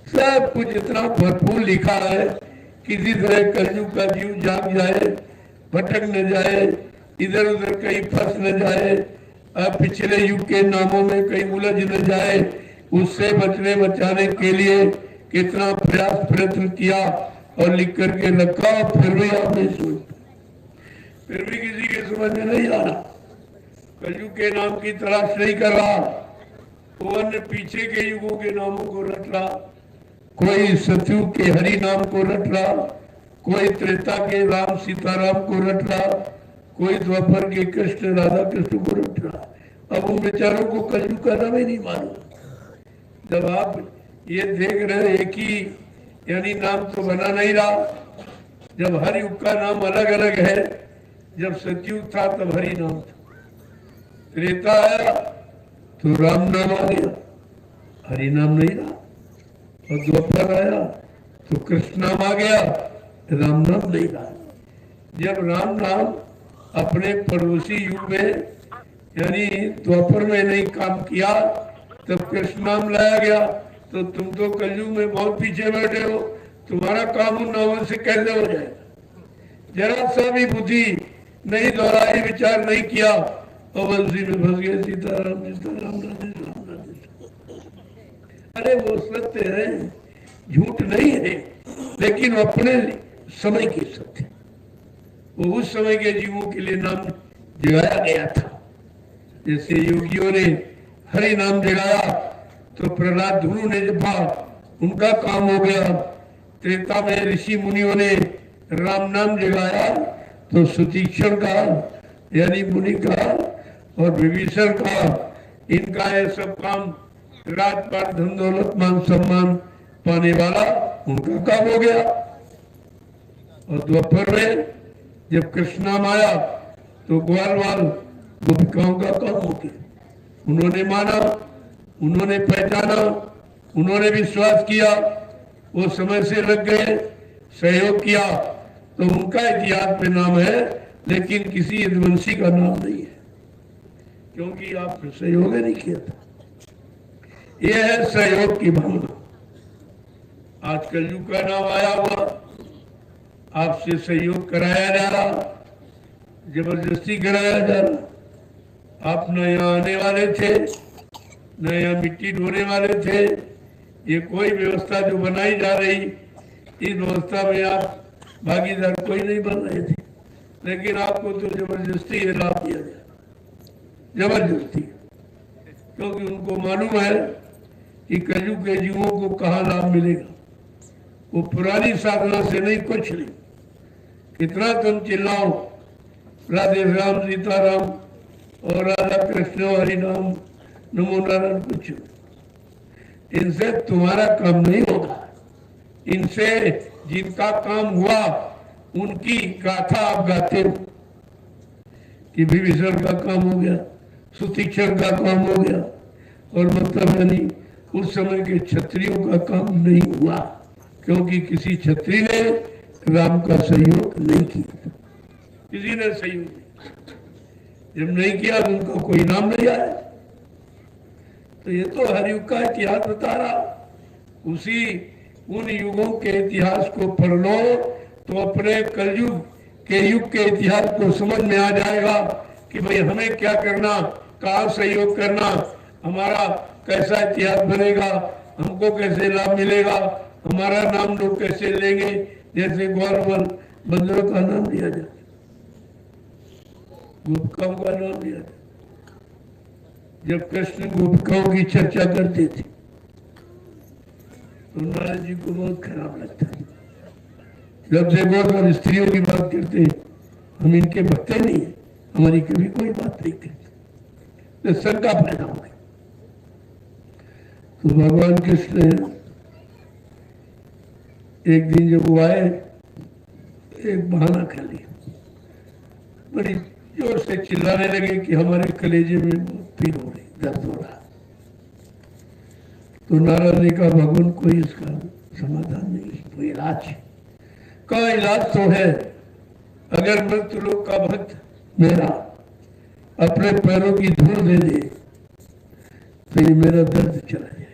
सब कुछ इतना भरपूर लिखा है, किसी तरह कलयुग का जीव जाग जाए, भटक न जाए, इधर उधर कहीं फंस न जाए, पिछले युग के नामों में कहीं उलझ न जाए, उससे बचने बचाने के लिए कितना प्रयास प्रयत्न किया और लिख करके रखा, फिर भी आप नहीं सोचते, फिर भी किसी के समझ में नहीं आ रहा, कलयुग के नाम की तलाश नहीं कर रहा, वो अन्य पीछे के युगों के नामों को रट रहा, कोई सतयुग के हरि नाम को रट रहा, कोई त्रेता के राम सीताराम को रट रहा, कोई द्वापर के कृष्ण राधा कृष्ण को रट रहा। अब उन बेचारों को कलयुग का नाम ही नहीं मालूम। जब आप ये देख रहे एक ही यानी नाम तो बना नहीं रहा, जब हर युग का नाम अलग अलग है, जब सतयुग था तब हरि नाम था, त्रेता आया तो राम नाम आ गया, हरि नाम नहीं रहा, और द्वापर आया तो कृष्ण नाम आ गया, राम नाम नहीं रहा। जब राम नाम अपने पड़ोसी युग में यानी द्वापर में नहीं काम किया तब कृष्ण नाम लाया गया, तो तुम तो कलयुग में बहुत पीछे बैठे हो, तुम्हारा काम उन नामों से कैसे हो जाए? जरा सा भी बुद्धि नहीं दोहराई, विचार नहीं किया और बंसी में फंस गए, सीताराम सीताराम राधे राम राधे। अरे वो सत्य है, झूठ नहीं है, लेकिन अपने समय के सत्य, वो उस समय के जीवों के लिए नाम जगाया गया था। जैसे योगियों ने हरि नाम जगाया तो प्रहलाद धुनु ने जपा, उनका काम हो गया। त्रेता में ऋषि मुनियों ने राम नाम जगाया तो सुतीक्षण का यानी मुनि का और विभीषण का, इनका ये सब काम राजपाट धन दौलत मान सम्मान पाने वाला उनका काम हो गया। और द्वापर में जब कृष्ण नाम आया तो ग्वाल वाल गोपिकाओं का काम हो गया, उन्होंने माना, उन्होंने पहचाना, उन्होंने विश्वास किया, वो समय से लग गए, सहयोग किया, तो उनका इतिहास में नाम है, लेकिन किसी यदुवंशी का नाम नहीं है। क्योंकि आपने सहयोग नहीं किया था। यह है सहयोग की भावना। आज कलयुग का नाम आया हुआ, आपसे सहयोग कराया जा रहा, जबरदस्ती कराया जा रहा। आप न यहाँ आने वाले थे, न यहाँ मिट्टी ढोने वाले थे। ये कोई व्यवस्था जो बनाई जा रही, इस व्यवस्था में आप भागीदार कोई नहीं बन रहे थे, लेकिन आपको तो जबरदस्ती ये लाभ दिया गया, जबरदस्ती। क्योंकि उनको मालूम है कि कलयुग के जीवों को कहाँ लाभ मिलेगा। वो पुरानी साधना से नहीं, कुछ नहीं। कितना तुम चिल्लाओ राधे राम सीताराम और राधा कृष्ण हरि नाम नमो नारायण, कुछ इनसे तुम्हारा काम नहीं होगा। इनसे जिनका काम हुआ उनकी गाथा आप गाते हो कि विभीषण का काम हो गया, सुतीक्षण का काम हो गया, और मतलब यानी उस समय के क्षत्रियों का काम नहीं हुआ, क्योंकि किसी क्षत्रिय ने राम का सहयोग नहीं किया। किसी ने सहयोग नहीं, जब नहीं किया तो उनका कोई नाम नहीं आया। तो ये तो हर युग का इतिहास बता रहा। उसी उन युगों के इतिहास को पढ़ लो तो अपने कलयुग के युग के इतिहास को समझ में आ जाएगा कि भाई हमें क्या करना, कहाँ सहयोग करना, हमारा कैसा इतिहास बनेगा, हमको कैसे लाभ मिलेगा, हमारा नाम लोग कैसे लेंगे। जैसे गौरवल बंदरों का नाम दिया जाता, गोपिकाओं का नाम दिया जाता। जब कृष्ण गोपिकाओं की चर्चा करते थे तो नारद जी को बहुत खराब लगता है। जब से गौरवल स्त्रियों की बात करते, हम इनके भक्त नहीं है, हमारी कभी कोई बात नहीं करते, तो शंका पैदा हो गई। तो भगवान कृष्ण एक दिन जब वो आए, एक बहाना कर लिया, बड़ी जोर से चिल्लाने लगे कि हमारे कलेजे में पीड़ हो रही, दर्द हो रहा। तो नारद ने कहा भगवान कोई इसका समाधान नहीं, कोई इलाज का इलाज तो है। अगर मृत्यु लोक का भक्त मेरा अपने पैरों की धूल दे दे तो ये मेरा दर्द चला जाए।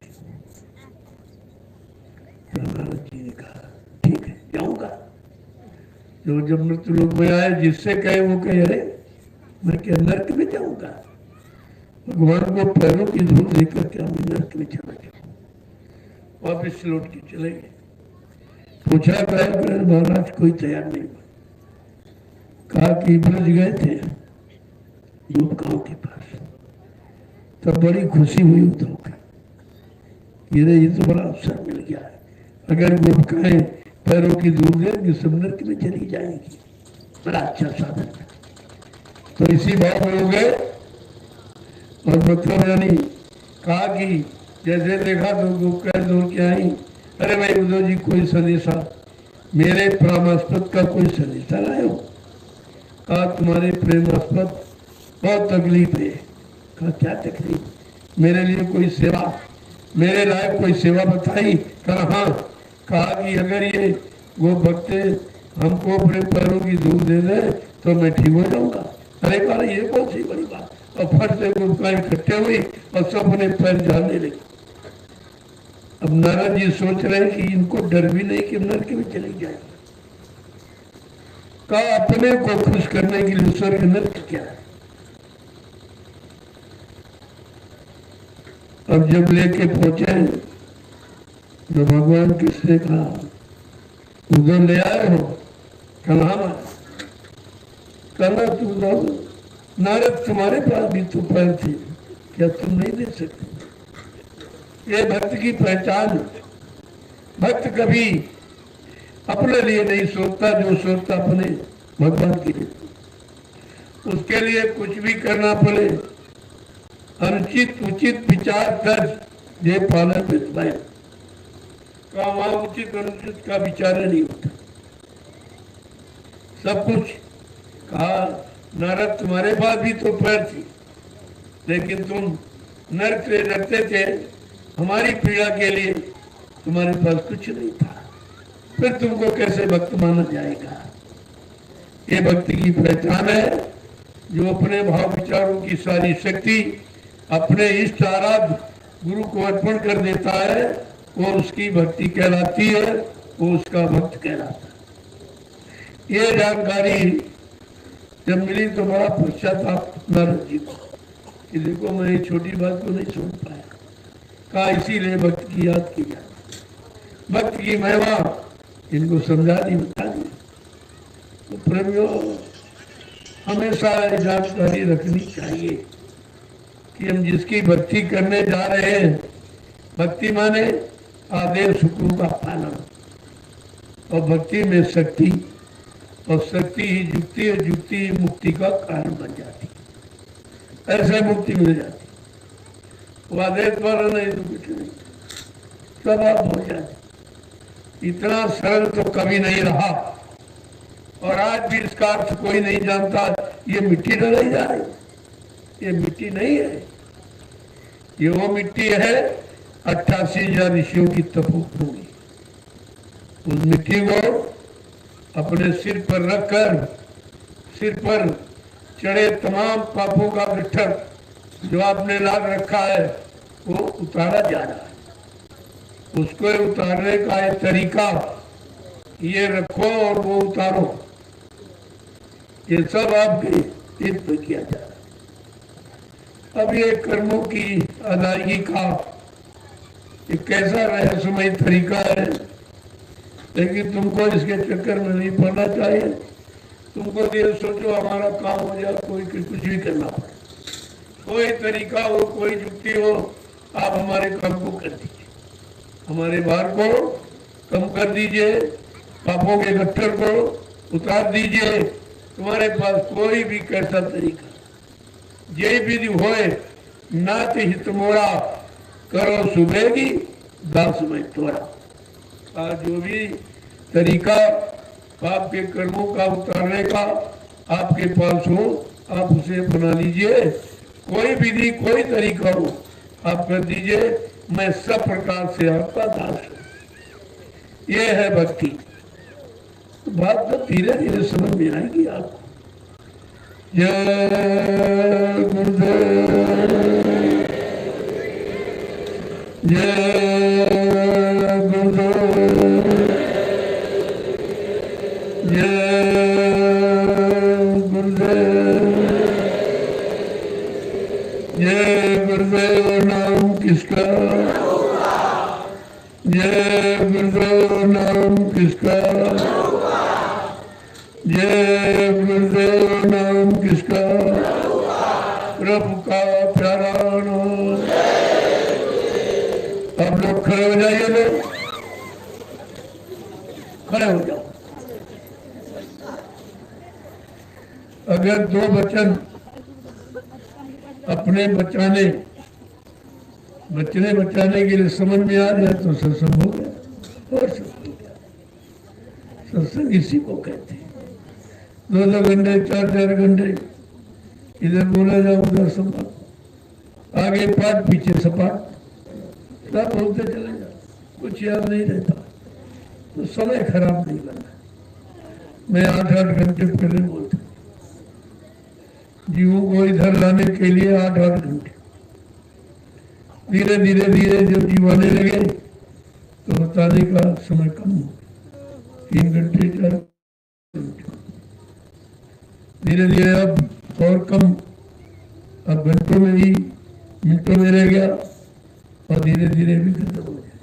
नारद जी ने कहा ठीक है, जाऊंगा। जब मृत्यु लोक में आए, जिससे कहे वो कहे अरे मैं क्या नर्क में जाऊंगा, भगवान को पैरों की धूल देकर क्या मैं नर्क में चला जाऊंगा। वापिस लौट के चले गए। पूछा महाराज कोई तैयार नहीं हुआ। कहा कि ब्रज गए थे गोपिकाओं के पास, तब बड़ी खुशी हुई उद्धव को, ये तो बड़ा अवसर मिल गया है। अगर गोपिकाएं पैरों की धूल देंगे सब नर्क में चली जाएंगी, बड़ा अच्छा साधन है। तो इसी भाव में हो गए। और मतलब यानी कहा कि जैसे देखा तो गोपिकाएं दौड़ के आई, अरे भाई उद्धव जी कोई संदेशा, मेरे प्रेमास्पद का कोई संदेशा लाए हो। कहा तुम्हारे प्रेमास्पद बहुत तकलीफ है। कहा क्या तकलीफ, मेरे लिए कोई सेवा, मेरे लायक कोई सेवा बताई। कहा हाँ। कहा कि अगर ये वो भक्त हमको अपने पैरों की धूल दे दे तो मैं ठीक हो जाऊंगा। अरे कहा ये कौन सी बड़ी बात। और फट से गोपिकाएं इकट्ठे हुई और सब अपने पैर झाड़ने लगी। अब नारद जी सोच रहे कि इनको डर भी नहीं कि नरक में चली जाए। कहा अपने को खुश करने के लिए स्वर्ग नरक क्या है। अब जब लेके पहुंचे तो भगवान किसने कहा उधर ले आए हो। कहा कहना तू नारद तुम्हारे पास भी तो पैर थे, क्या तुम नहीं दे सकते। ये भक्त की पहचान। भक्त कभी अपने लिए नहीं सोचता, जो सोचता अपने भगवान के लिए। उसके लिए कुछ भी करना पड़े, अनुचित उचित विचार कर ये पालन विद्वान का, वहां उचित अनुचित का विचार नहीं होता। सब कुछ कहा नारद तुम्हारे पास भी तो पैर थी, लेकिन तुम नरक से डरते थे, हमारी पीड़ा के लिए तुम्हारे पास कुछ नहीं था, फिर तुमको कैसे भक्त माना जाएगा। ये भक्ति की पहचान है। जो अपने भाव विचारों की सारी शक्ति अपने इष्ट आराध्य गुरु को अर्पण कर देता है, वो उसकी भक्ति कहलाती है, वो उसका भक्त कहलाता है। ये जानकारी जब मिली तो बड़ा पश्चाताप नारद जी को कि देखो मैं ये छोटी बात को नहीं सुन पाया। कहा इसीलिए भक्त की याद की जाती, भक्त की महिमा इनको समझा दी, बता दी। तो प्रेमियों, हमेशा ये जानकारी रखनी चाहिए कि हम जिसकी भक्ति करने जा रहे हैं, भक्ति माने आदेश हुक्म का पालन, और भक्ति में शक्ति, और शक्ति ही युक्ति, और युक्ति ही मुक्ति का कारण बन जाती, ऐसे मुक्ति मिल जाती। आदेश पर नहीं तो कुछ नहीं, सब आप हो जाते। इतना सरल तो कभी नहीं रहा, और आज भी इसका अर्थ कोई नहीं जानता। ये मिट्टी डलाई जा रही, ये मिट्टी नहीं है, ये वो मिट्टी है 88,000 ऋषियों की तपोभूमि। उस मिट्टी को अपने सिर पर रखकर, सिर पर चढ़े तमाम पापों का गट्ठर जो आपने लाद रखा है, वो उतारा जा रहा है। उसको उतारने का एक तरीका, ये रखो और वो उतारो, ये सब आपके हित पे किया जा रहा है। अब ये कर्मों की अदायगी का एक कैसा रहस्यमय तरीका है, लेकिन तुमको इसके चक्कर में नहीं पड़ना चाहिए। तुमको ये सोचो हमारा काम हो जाए, कोई कुछ भी करना पड़े, कोई तरीका हो, कोई युक्ति हो, आप हमारे काम को कर दीजिए, हमारे भार को कम कर दीजिए, पापों के गट्ठर को उतार दीजिए। तुम्हारे पास कोई भी कैसा तरीका, जय विधि होए नाथ हित मोरा, करो सुबेगी दास में तोरा। जो भी तरीका पाप के कर्मों का उतारने का आपके पास हो, आप उसे अपना लीजिए। कोई विधि, कोई तरीका हो, आप कर दीजिए, मैं सब प्रकार से आपका दास हूं। ये है भक्ति। तो बात तो धीरे धीरे समझ में आएगी आपको। जय गुरुदेव, जय गुरुदेव, जय गुरुदेव, जय गुरुदेव नाम किसका, जय गुरुदेव नाम किसका, जय गुरुदेव नाम किसका, प्रभु का प्यारा नाम। अब लोग खड़े हो जाइए, लोग खड़े हो जाओ। अगर दो वचन अपने बचाने के लिए समझ में आ जाए तो सत्संग हो गया, और सब हो गया। सत्संग इसी को कहते हैं। 2-2 घंटे, 4-4 घंटे इधर बोला जाओ, उधर सपाट, आगे पाठ पीछे सपाट, सब बोलते चले जाओ, कुछ याद नहीं रहता, तो समय खराब नहीं करना। मैं 8-8 घंटे पहले बोलता, जीवों को इधर लाने के लिए 8-8 घंटे। धीरे धीरे धीरे जब जीव आने लगे तो बताने का समय कम हो, 3 घंटे 4 घंटे, धीरे धीरे अब और कम, अब घंटों में भी मिनटों में रह गया, और धीरे धीरे भी खत्म हो जाए।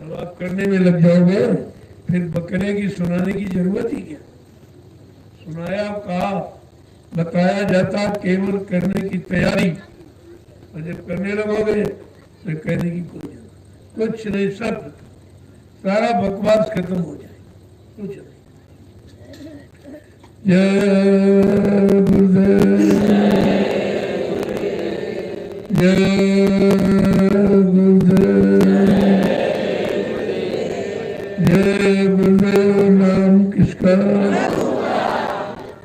अब आप करने में लग जाओगे, फिर बकने की सुनाने की जरूरत ही क्या। सुनाया, कहा, बताया जाता, केवल करने की तैयारी, और जब करने लगोगे तो कहने की कोई जरूरत कुछ नहीं, सब सारा बकवास खत्म हो जाए, कुछ नहीं। जय गुरुदेव, जय गुरुदेव, जय गुरुदेव नाम किसका,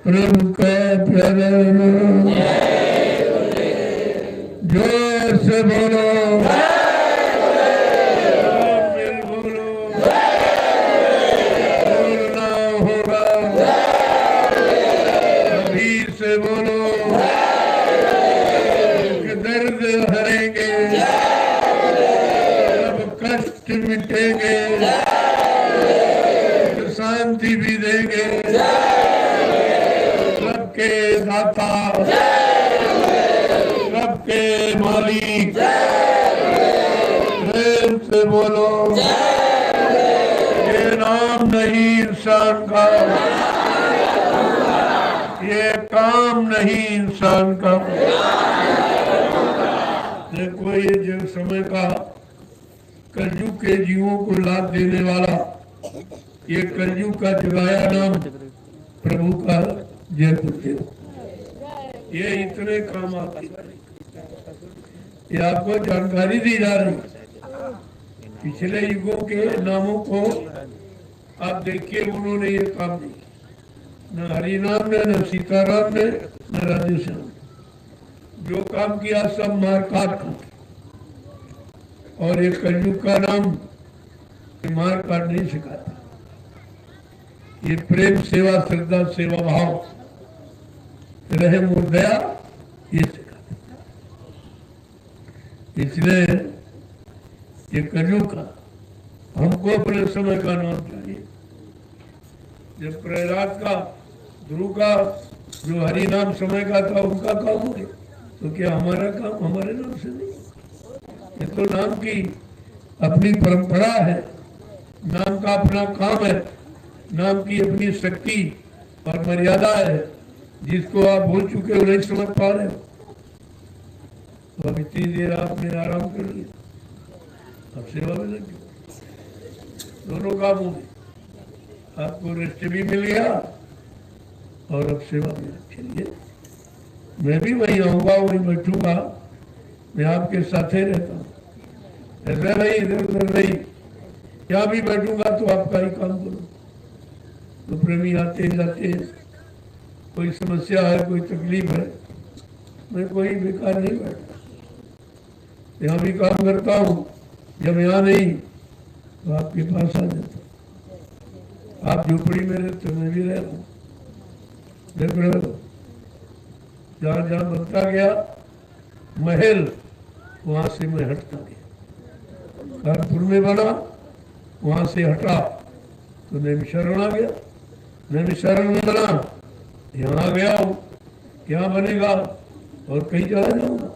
प्रभु का प्यारा नाम। जोर से बोलो, मिल बोलो, बोलना होगा, कबीर से बोलो। लुटेंगे, शांति भी देंगे। सबके दाता, सबके मालिक, प्रेम से बोलो, ये नाम नहीं इंसान का, ये काम नहीं इंसान का। देखो ये जो समय का कलयुग के जीवों को लाभ देने वाला ये कलयुग का जगाया नाम प्रभु का जय गुरुदेव। ये इतने काम आते, ये आपको जानकारी दी जा रही। पिछले युगों के नामों को आप देखिए, उन्होंने ये काम नहीं, न हरिनाम ने, न सीताराम ने, न राधेश्याम। जो काम किया सब मार काट का, और ये कलयुग का नाम मार काट नहीं सिखाता। ये प्रेम, सेवा, श्रद्धा, सेवा भाव, रहम और दया ये सिखाता। इसलिए ये कलयुग का हमको अपने समय का नाम चाहिए। जब प्रहलाद का, ध्रुव का जो हरि नाम समय का था उनका काम हो गया, तो क्या हमारा काम हमारे नाम से नहीं? ये तो नाम की अपनी परंपरा है, नाम का अपना काम है, नाम की अपनी शक्ति और मर्यादा है, जिसको आप भूल चुके हो, नहीं समझ पा रहे हो। तो अब इतनी देर आपने आराम कर लिया, अब सेवा में लग गए। दोनों काम हो गए, आपको रेस्ट भी मिल गया और अब सेवा में चलिए। मैं भी वहीं आऊँगा, वहीं बैठूंगा, मैं आपके साथ ही रहता हूँ। ऐसा नहीं इधर उधर नहीं, यहाँ भी बैठूंगा तो आपका ही काम करूँ। तो प्रेमी आते जाते, कोई समस्या है, कोई तकलीफ है, मैं कोई बेकार नहीं बैठता, यहाँ भी काम करता हूँ। जब यहाँ नहीं तो आपके पास आ जाता हूँ। आप झोपड़ी में रहते, मैं भी रह रहा हूँ। देख रहे हो, जहाँ जहाँ बनता गया महल, वहां से मैं हटता गया। कानपुर में बना, वहां से हटा तो नैमिषारण आ गया। नैमिषारण में बना, यहाँ आ गया हूँ, यहाँ बनेगा और कहीं चला जाऊंगा।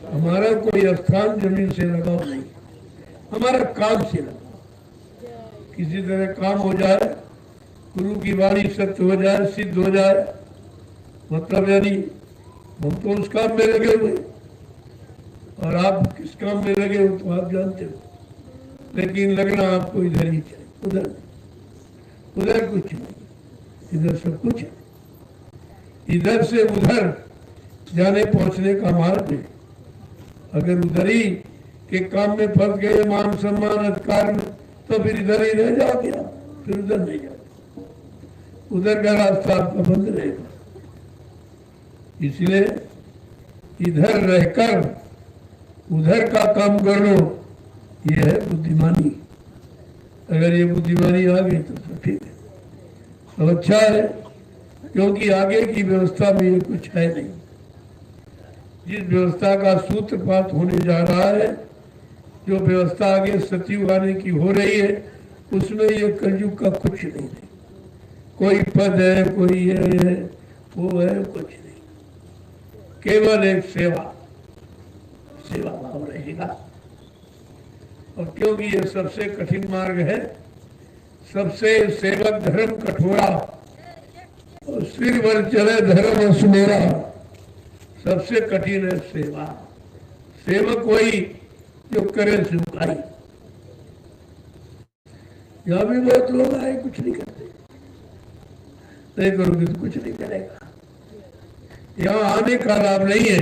हमारा कोई स्थान जमीन से लगाव नहीं, हमारा काम से लगाव। किसी तरह काम हो जाए, गुरु की वाणी सत्य हो जाए, सिद्ध हो जाए, मतलब यानी हम तो उस काम में लगे हुए, और आप किस काम में लगे हो तो आप जानते हो। लेकिन लगना आपको इधर ही चाहिए, उधर उधर कुछ नहीं, इधर सब कुछ है। इधर से उधर जाने पहुंचने का मार्ग है। अगर उधर ही के काम में फंस गए, मान सम्मान अधिकार में, तो फिर इधर ही रह जाओगे, फिर उधर नहीं जाओगे। उधर का रास्ता आपका बंद रहेगा। इसलिए इधर रहकर उधर का काम कर लो, ये है बुद्धिमानी। अगर ये बुद्धिमानी आ गई तो ठीक है, तो अच्छा है, क्योंकि आगे की व्यवस्था में ये कुछ है नहीं। जिस व्यवस्था का सूत्रपात होने जा रहा है, जो व्यवस्था आगे सतयुग आने की हो रही है, उसमें ये कलयुग का कुछ नहीं है। कोई पद है, कोई ये है, वो है, कुछ नहीं। केवल एक सेवा, सेवा भाव रहेगा। और क्योंकि ये सबसे कठिन मार्ग है, सबसे सेवक धर्म कठोरा, और सिर पर चले धर्म सुमेरा। सबसे कठिन है सेवा। सेवक वही जो करे सेवकाई। यहाँ भी बहुत लोग आए, कुछ नहीं करते, नहीं करोगे तो कुछ नहीं करेगा। यहाँ आने का लाभ नहीं है,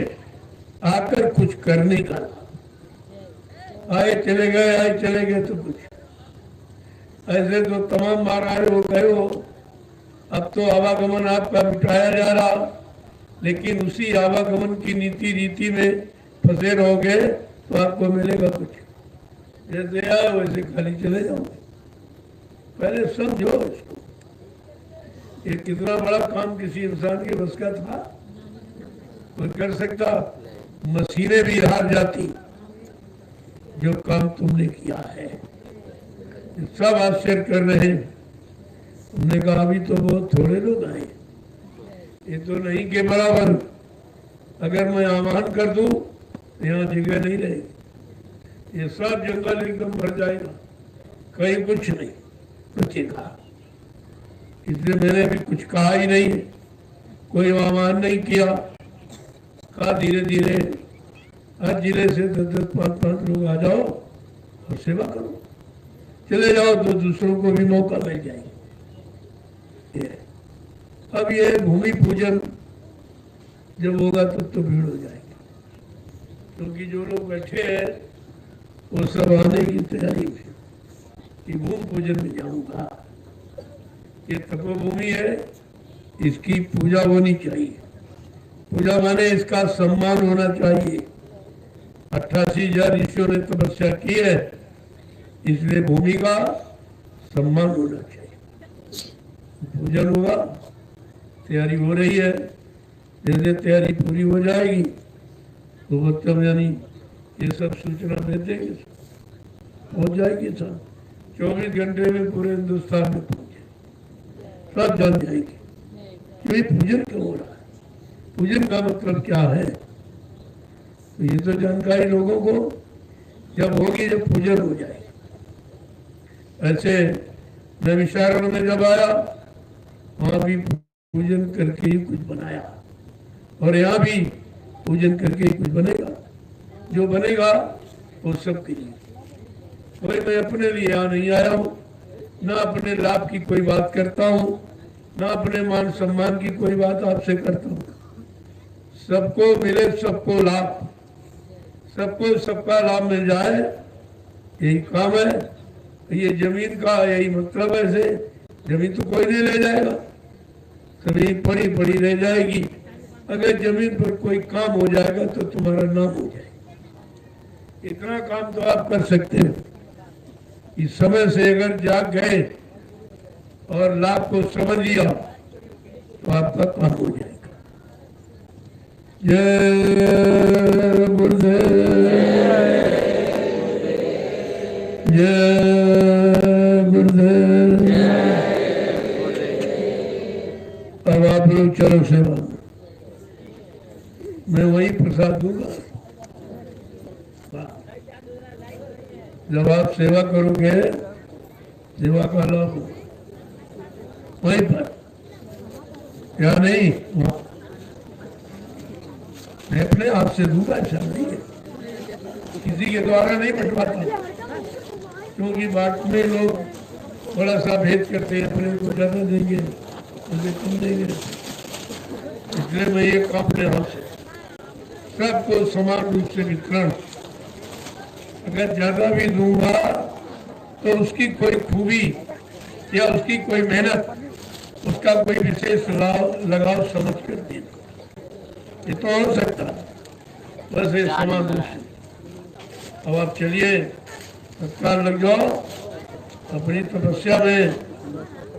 आकर कुछ करने का लाभ। आए चले गए, आए चले गए तो कुछ। ऐसे तो तमाम बार आए हो गए हो, अब तो आवागमन आपका बिठाया जा रहा, लेकिन उसी आवागमन की नीति रीति में फंसे रहोगे तो आपको मिलेगा कुछ। जैसे आए वैसे खाली चले जाओगे। पहले समझो इसको, ये कितना बड़ा काम किसी इंसान के बस का था, कोई कर सकता? मशीनें भी हार जाती, जो काम तुमने किया है। सब आश्चर्य कर रहे हैं। हमने कहा अभी तो बहुत थोड़े लोग आए, ये तो नहीं के बराबर। अगर मैं आह्वान कर दूं तो यहाँ जगह नहीं रहेगी, ये सब जंगल एकदम भर जाएगा, कहीं कुछ नहीं बचेगा। इसलिए मैंने अभी कुछ कहा ही नहीं, कोई आह्वान नहीं किया। कहा धीरे धीरे हर जिले से 10-10, 5-5 लोग आ जाओ और सेवा करो, चले जाओ तो दूसरों को भी मौका मिल जाएगा। अब ये भूमि पूजन जब होगा तब तो भीड़ हो जाएगी, क्योंकि जो लोग बैठे हैं वो सब आने की तैयारी में कि भूमि पूजन में जाऊंगा। ये तपोभूमि है, इसकी पूजा होनी चाहिए। पूजा माने इसका सम्मान होना चाहिए। 88,000 ऋषियों ने तपस्या की है, इसलिए भूमि का सम्मान होना चाहिए। पूजन होगा, तैयारी हो रही है। जैसे तैयारी पूरी हो जाएगी तो मतलब यानी ये सब सूचना दे देंगे, पहुंच जाएगी। सब 24 घंटे में पूरे हिंदुस्तान में पहुंचे, सब जान जाएंगे कि पूजन क्यों हो रहा है, पूजन का मतलब क्या है। तो ये तो जानकारी लोगों को जब होगी, जब पूजन हो जाएगी। ऐसे मैं विशारण में जब आया, वहां भी पूजन करके ही कुछ बनाया, और यहाँ भी पूजन करके ही कुछ बनेगा। जो बनेगा वो सबके लिए। कोई मैं अपने लिए यहाँ नहीं आया हूँ, ना अपने लाभ की कोई बात करता हूँ, ना अपने मान सम्मान की कोई बात आपसे करता हूँ। सबको मिले, सबको लाभ, सबको सबका लाभ मिल जाए, यही काम है। ये जमीन का यही मतलब है। से जमीन तो कोई नहीं ले जाएगा, सभी पड़ी पड़ी रह जाएगी। अगर जमीन पर कोई काम हो जाएगा तो तुम्हारा नाम हो जाएगा। इतना काम तो आप कर सकते हो। इस समय से अगर जाग गए और लाभ को समझ लिया तो आपका काम हो जाएगा। जय गुरुदेव, जय गुरुदेव। अब आप लोग चलो सेवा में, मैं वही प्रसाद दूंगा। जब आप सेवा करोगे, सेवा का लाभ वहीं पर, या नहीं, मैं अपने आप से दूंगा, ऐसा नहीं है, किसी के द्वारा नहीं बंटवाता। क्योंकि बांटने लोग थोड़ा सा भेद करते हैं, अपने को ज्यादा देंगे, मुझे कम देंगे। इसलिए मैं ये काम अपने हाथ से सबको समान रूप से वितरण। अगर ज्यादा भी दूंगा तो उसकी कोई खूबी या उसकी कोई मेहनत, उसका कोई विशेष लगाव समझ कर देना, ये तो हो सकता है। बस ये समान रूप से। अब आप चलिए, तत्काल लग जाओ अपनी तपस्या में,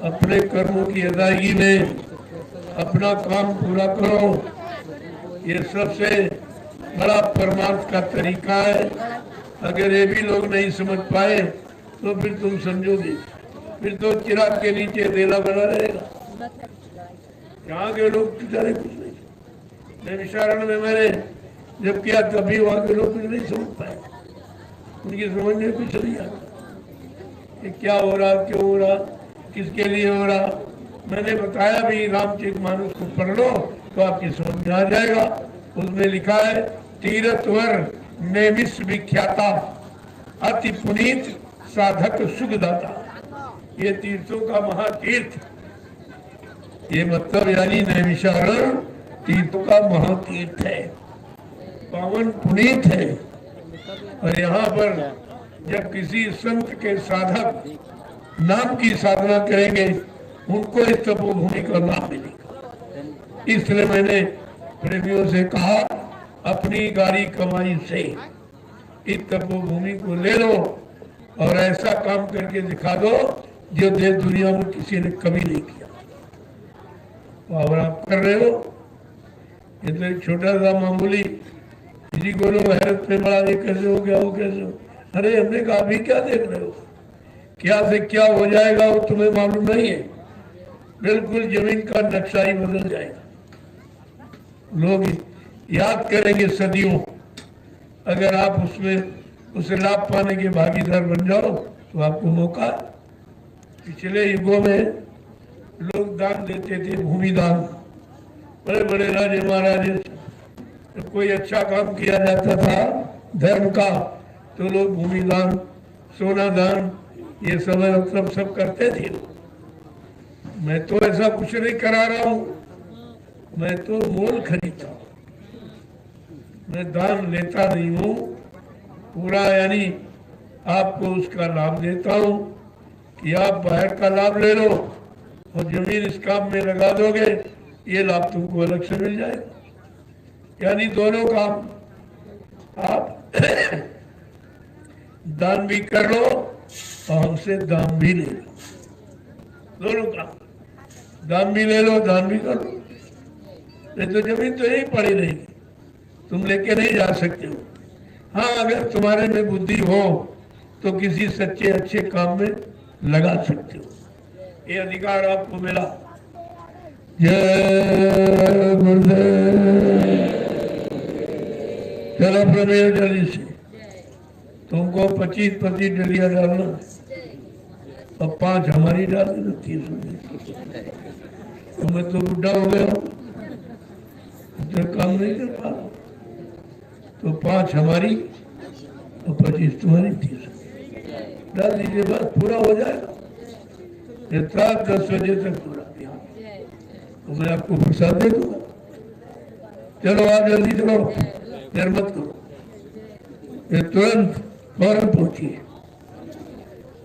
अपने कर्मों की अदायगी में, अपना काम पूरा करो। ये सबसे बड़ा परमार्थ का तरीका है। अगर ये भी लोग नहीं समझ पाए तो फिर तुम समझोगे, फिर तो चिराग के नीचे देला बना रहेगा। यहाँ के लोग बेचारे कुछ नहीं। मैं विशारण में मैंने जब किया तभी वहाँ के लोग कुछ नहीं समझ पाए, उनकी समझ में कुछ नहीं आता कि क्या हो रहा, क्यों हो रहा, किसके लिए हो रहा। मैंने बताया भी, रामचरितमानस को पढ़ लो तो आपकी समझ में आ जाएगा। उसमें लिखा है, तीर्थवर नेमिष विख्याता, अति पुनीत साधक सुखदाता। ये तीर्थों का महातीर्थ, ये मतलब यानी नैमिषारण्य तीर्थों का महातीर्थ है, पावन पुनीत है। और यहाँ पर जब किसी संत के साधक नाम की साधना करेंगे, उनको इस तपोभूमि का लाभ मिलेगा। इसलिए मैंने प्रेमियों से कहा, अपनी गाड़ी कमाई से इस तपोभूमि को ले लो और ऐसा काम करके दिखा दो जो देश दुनिया में किसी ने कभी नहीं किया। और आप कर रहे हो। ये तो एक छोटा सा मामूली, किसी को लोग हैरत में बड़ा, ये कैसे हो गया, वो कैसे हो, अरे हमने कहा अभी क्या देख रहे हो, क्या से क्या हो जाएगा वो तुम्हें मालूम नहीं है। बिल्कुल जमीन का नक्शा ही बदल जाएगा। लोग याद करेंगे सदियों। अगर आप उसमें उसे लाभ पाने के भागीदार बन जाओ तो आपको मौका है। पिछले युगों में लोग दान देते थे, भूमि दान। बड़े बड़े राजे महाराजे, जब कोई अच्छा काम किया जाता था धर्म का तो लोग भूमि दान, सोना दान, ये सब मतलब सब करते थे। मैं तो ऐसा कुछ नहीं करा रहा हूं, मैं तो मोल खरीदता हूं, मैं दान लेता नहीं हूं पूरा, यानी आपको उसका लाभ देता हूं कि आप बाहर का लाभ ले लो और जमीन इस काम में लगा दोगे, ये लाभ तुमको अलग से मिल जाएगा। यानी दोनों काम आप दान भी कर लो और हमसे दान भी ले लो। दोनों काम, दान भी ले लो, दान भी कर लो। नहीं तो जमीन तो यही पड़ी रहेगी, तुम लेके नहीं जा सकते हो। हाँ, अगर तुम्हारे में बुद्धि हो तो किसी सच्चे अच्छे काम में लगा सकते हो। ये अधिकार आपको मिला। जय गुरुदेव। चलो प्रमेय जल्दी से, तुमको 25 डलिया डालना और 5 हमारी डाल देना, 30 तो मैं तो बुढ़ा हो गया हूँ, तो काम नहीं कर पा रहा, तो 5 हमारी और 25 तुम्हारी, 30 डाल दीजिए, बस पूरा हो जाएगा। रात 10 बजे तक पूरा, तो मैं आपको प्रसाद दे दूंगा। चलो आप जल्दी चलो, देर मत करो, ये तुरंत फौरन पहुंचिए।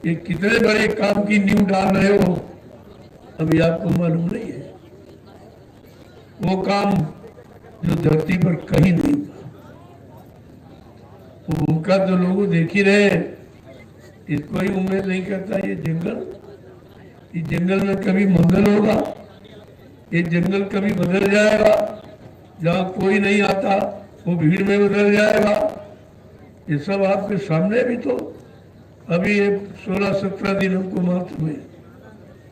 ये कितने बड़े काम की नींव डाल रहे हो अभी आपको मालूम नहीं है। वो काम जो धरती पर कहीं नहीं हुआ, वो उनका तो लोग देख ही रहे, इसको ही उम्मीद नहीं करता। ये जंगल में कभी मंगल होगा, ये जंगल कभी बदल जाएगा, जहाँ कोई नहीं आता वो भीड़ में बदल जाएगा। ये सब आपके सामने भी तो अभी ये 16-17 दिन हमको मात्र हुए,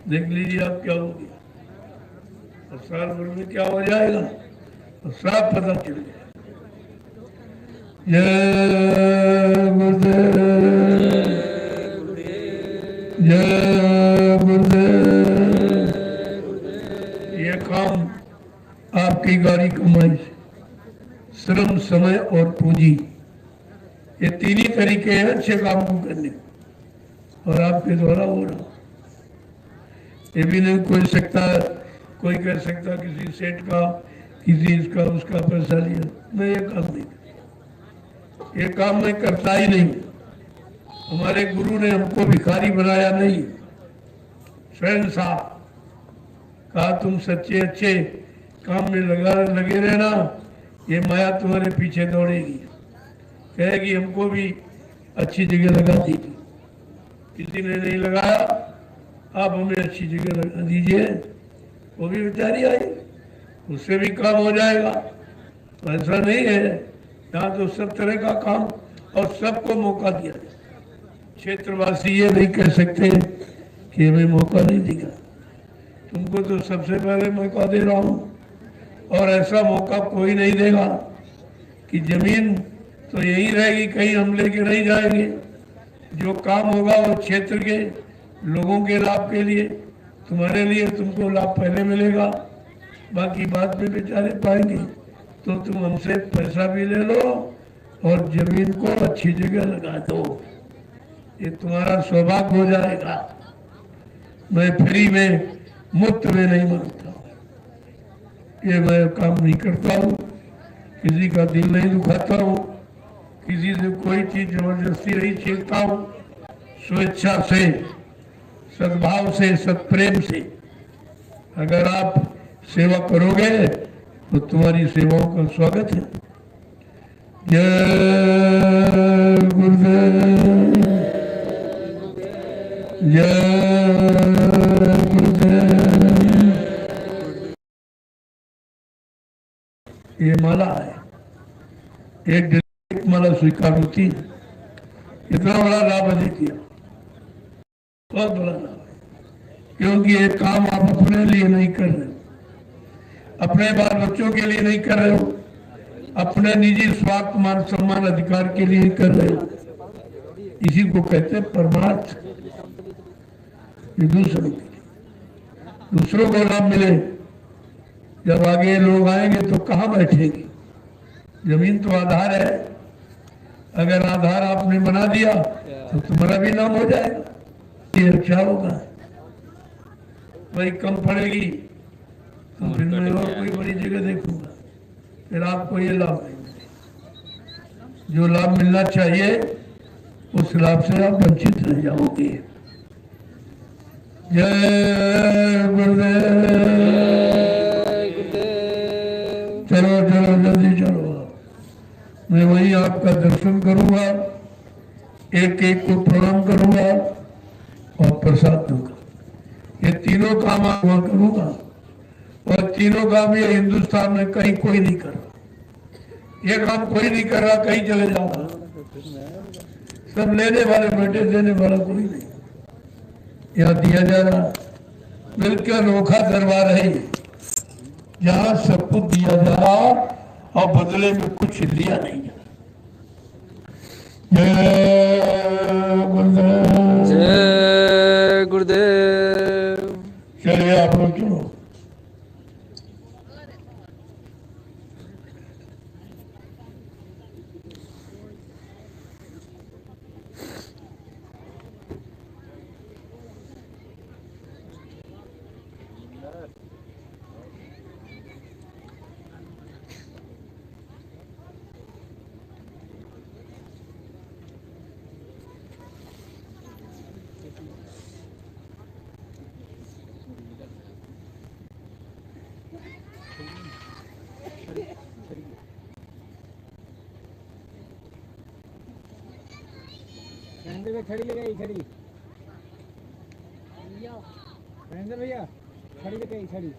देख लीजिए आप क्या होगी और साल भर में क्या हो जाएगा और साफ पता चल जाएगा। जय गुरुदेव, जय गुरुदेव। ये काम आपकी गाड़ी कमाई से, श्रम, समय और पूंजी, ये 3 ही तरीके हैं अच्छे काम को करने के, और आपके द्वारा हो रहा। ये भी नहीं कोई कोई कर सकता किसी सेठ का, किसी इसका उसका पैसा लिया, मैं ये काम नहीं करता, ये काम मैं करता ही नहीं। हमारे गुरु ने हमको भिखारी बनाया नहीं, स्वयं साहब कहा तुम सच्चे अच्छे काम में लगे रहना, ये माया तुम्हारे पीछे दौड़ेगी, कहेगी हमको भी अच्छी जगह लगा दीजिए। किसी ने नहीं लगाया, आप हमें अच्छी जगह लगा दीजिए, वो भी बेचारी आई, उससे भी काम हो जाएगा। तो ऐसा नहीं है, यहाँ तो सब तरह का काम और सबको मौका दिया जाए। क्षेत्रवासी ये नहीं कह सकते कि हमें मौका नहीं दिया, तुमको तो सबसे पहले मौका दे रहा हूँ, और ऐसा मौका कोई नहीं देगा कि जमीन तो यही रहेगी, कहीं हम लेके नहीं जाएंगे। जो काम होगा वो क्षेत्र के लोगों के लाभ के लिए, तुम्हारे लिए, तुमको लाभ पहले मिलेगा, बाकी बाद में बेचारे पाएंगे। तो तुम हमसे पैसा भी ले लो और जमीन को अच्छी जगह लगा दो, ये तुम्हारा सौभाग्य हो जाएगा। मैं फ्री में, मुफ्त में नहीं मांगता, ये मैं काम नहीं करता हूँ, किसी का दिल नहीं दुखाता हूँ, किसी से कोई चीज जबरदस्ती नहीं छीनता हूँ। स्वेच्छा से, सद्भाव से, सत्प्रेम से अगर आप सेवा करोगे तो तुम्हारी सेवाओं का स्वागत है। जय गुरुदेव, जय गुरुदेव। ये माला है, एक माला स्वीकार होती है, इतना बड़ा लाभ अधिक किया, बहुत बड़ा लाभ है। क्योंकि ये काम आप अपने लिए नहीं कर रहे हो, अपने बाल बच्चों के लिए नहीं कर रहे हो, अपने निजी स्वार्थ मान सम्मान अधिकार के लिए कर रहे हो। इसी को कहते हैं परमार्थ। ये दूसरों को लाभ मिले। जब आगे लोग आएंगे तो कहाँ बैठेंगे? जमीन तो आधार है, अगर आधार आपने बना दिया तो तुम्हारा भी नाम हो जाएगा। ये अच्छा होगा। भाई कम पड़ेगी तो फिर मैं और कोई बड़ी जगह देखूंगा, फिर आपको ये लाभ नहीं मिलेगा। जो लाभ मिलना चाहिए उस लाभ से आप वंचित रह जाओगे। जय गुरुदेव। चलो चलो जल्दी चलो। मैं वही आपका दर्शन करूंगा, एक एक को प्रणाम करूंगा और प्रसाद दूंगा। ये तीनों काम आप वहां करूंगा, और तीनों काम ये हिंदुस्तान में कहीं कोई नहीं कर रहा। ये काम कोई नहीं कर रहा, कहीं चले जाओ सब लेने वाले बैठे, देने वाला कोई नहीं। यहाँ दिया जा रहा बिल्कुल अनोखा दरबार है, जहाँ सब कुछ दिया जा रहा और बदले में कुछ लिया नहीं जा रहा। जय गुरुदेव। चलिए आप लोग चलो। खड़ी लगाई खड़ी महेंद्र भैया, खड़ी लगाई खड़ी।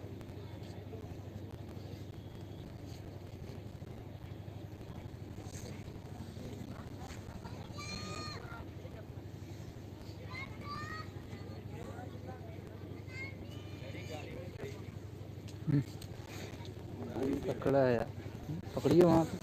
पकड़ा है यार, पकड़िए वहाँ पे।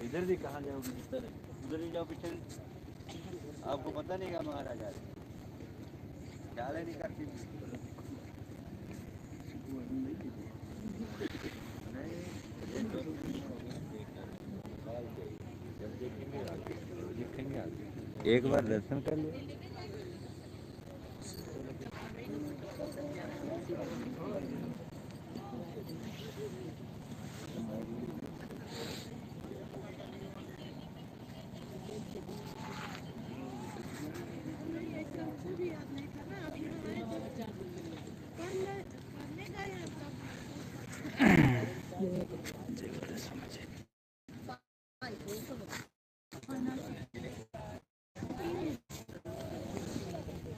इधर भी कहाँ जाओगे? उधर ही जाओ पीछे। आपको पता नहीं क्या महाराजा ख्याल नहीं करती। एक बार दर्शन कर लो। जय गुरुदेव।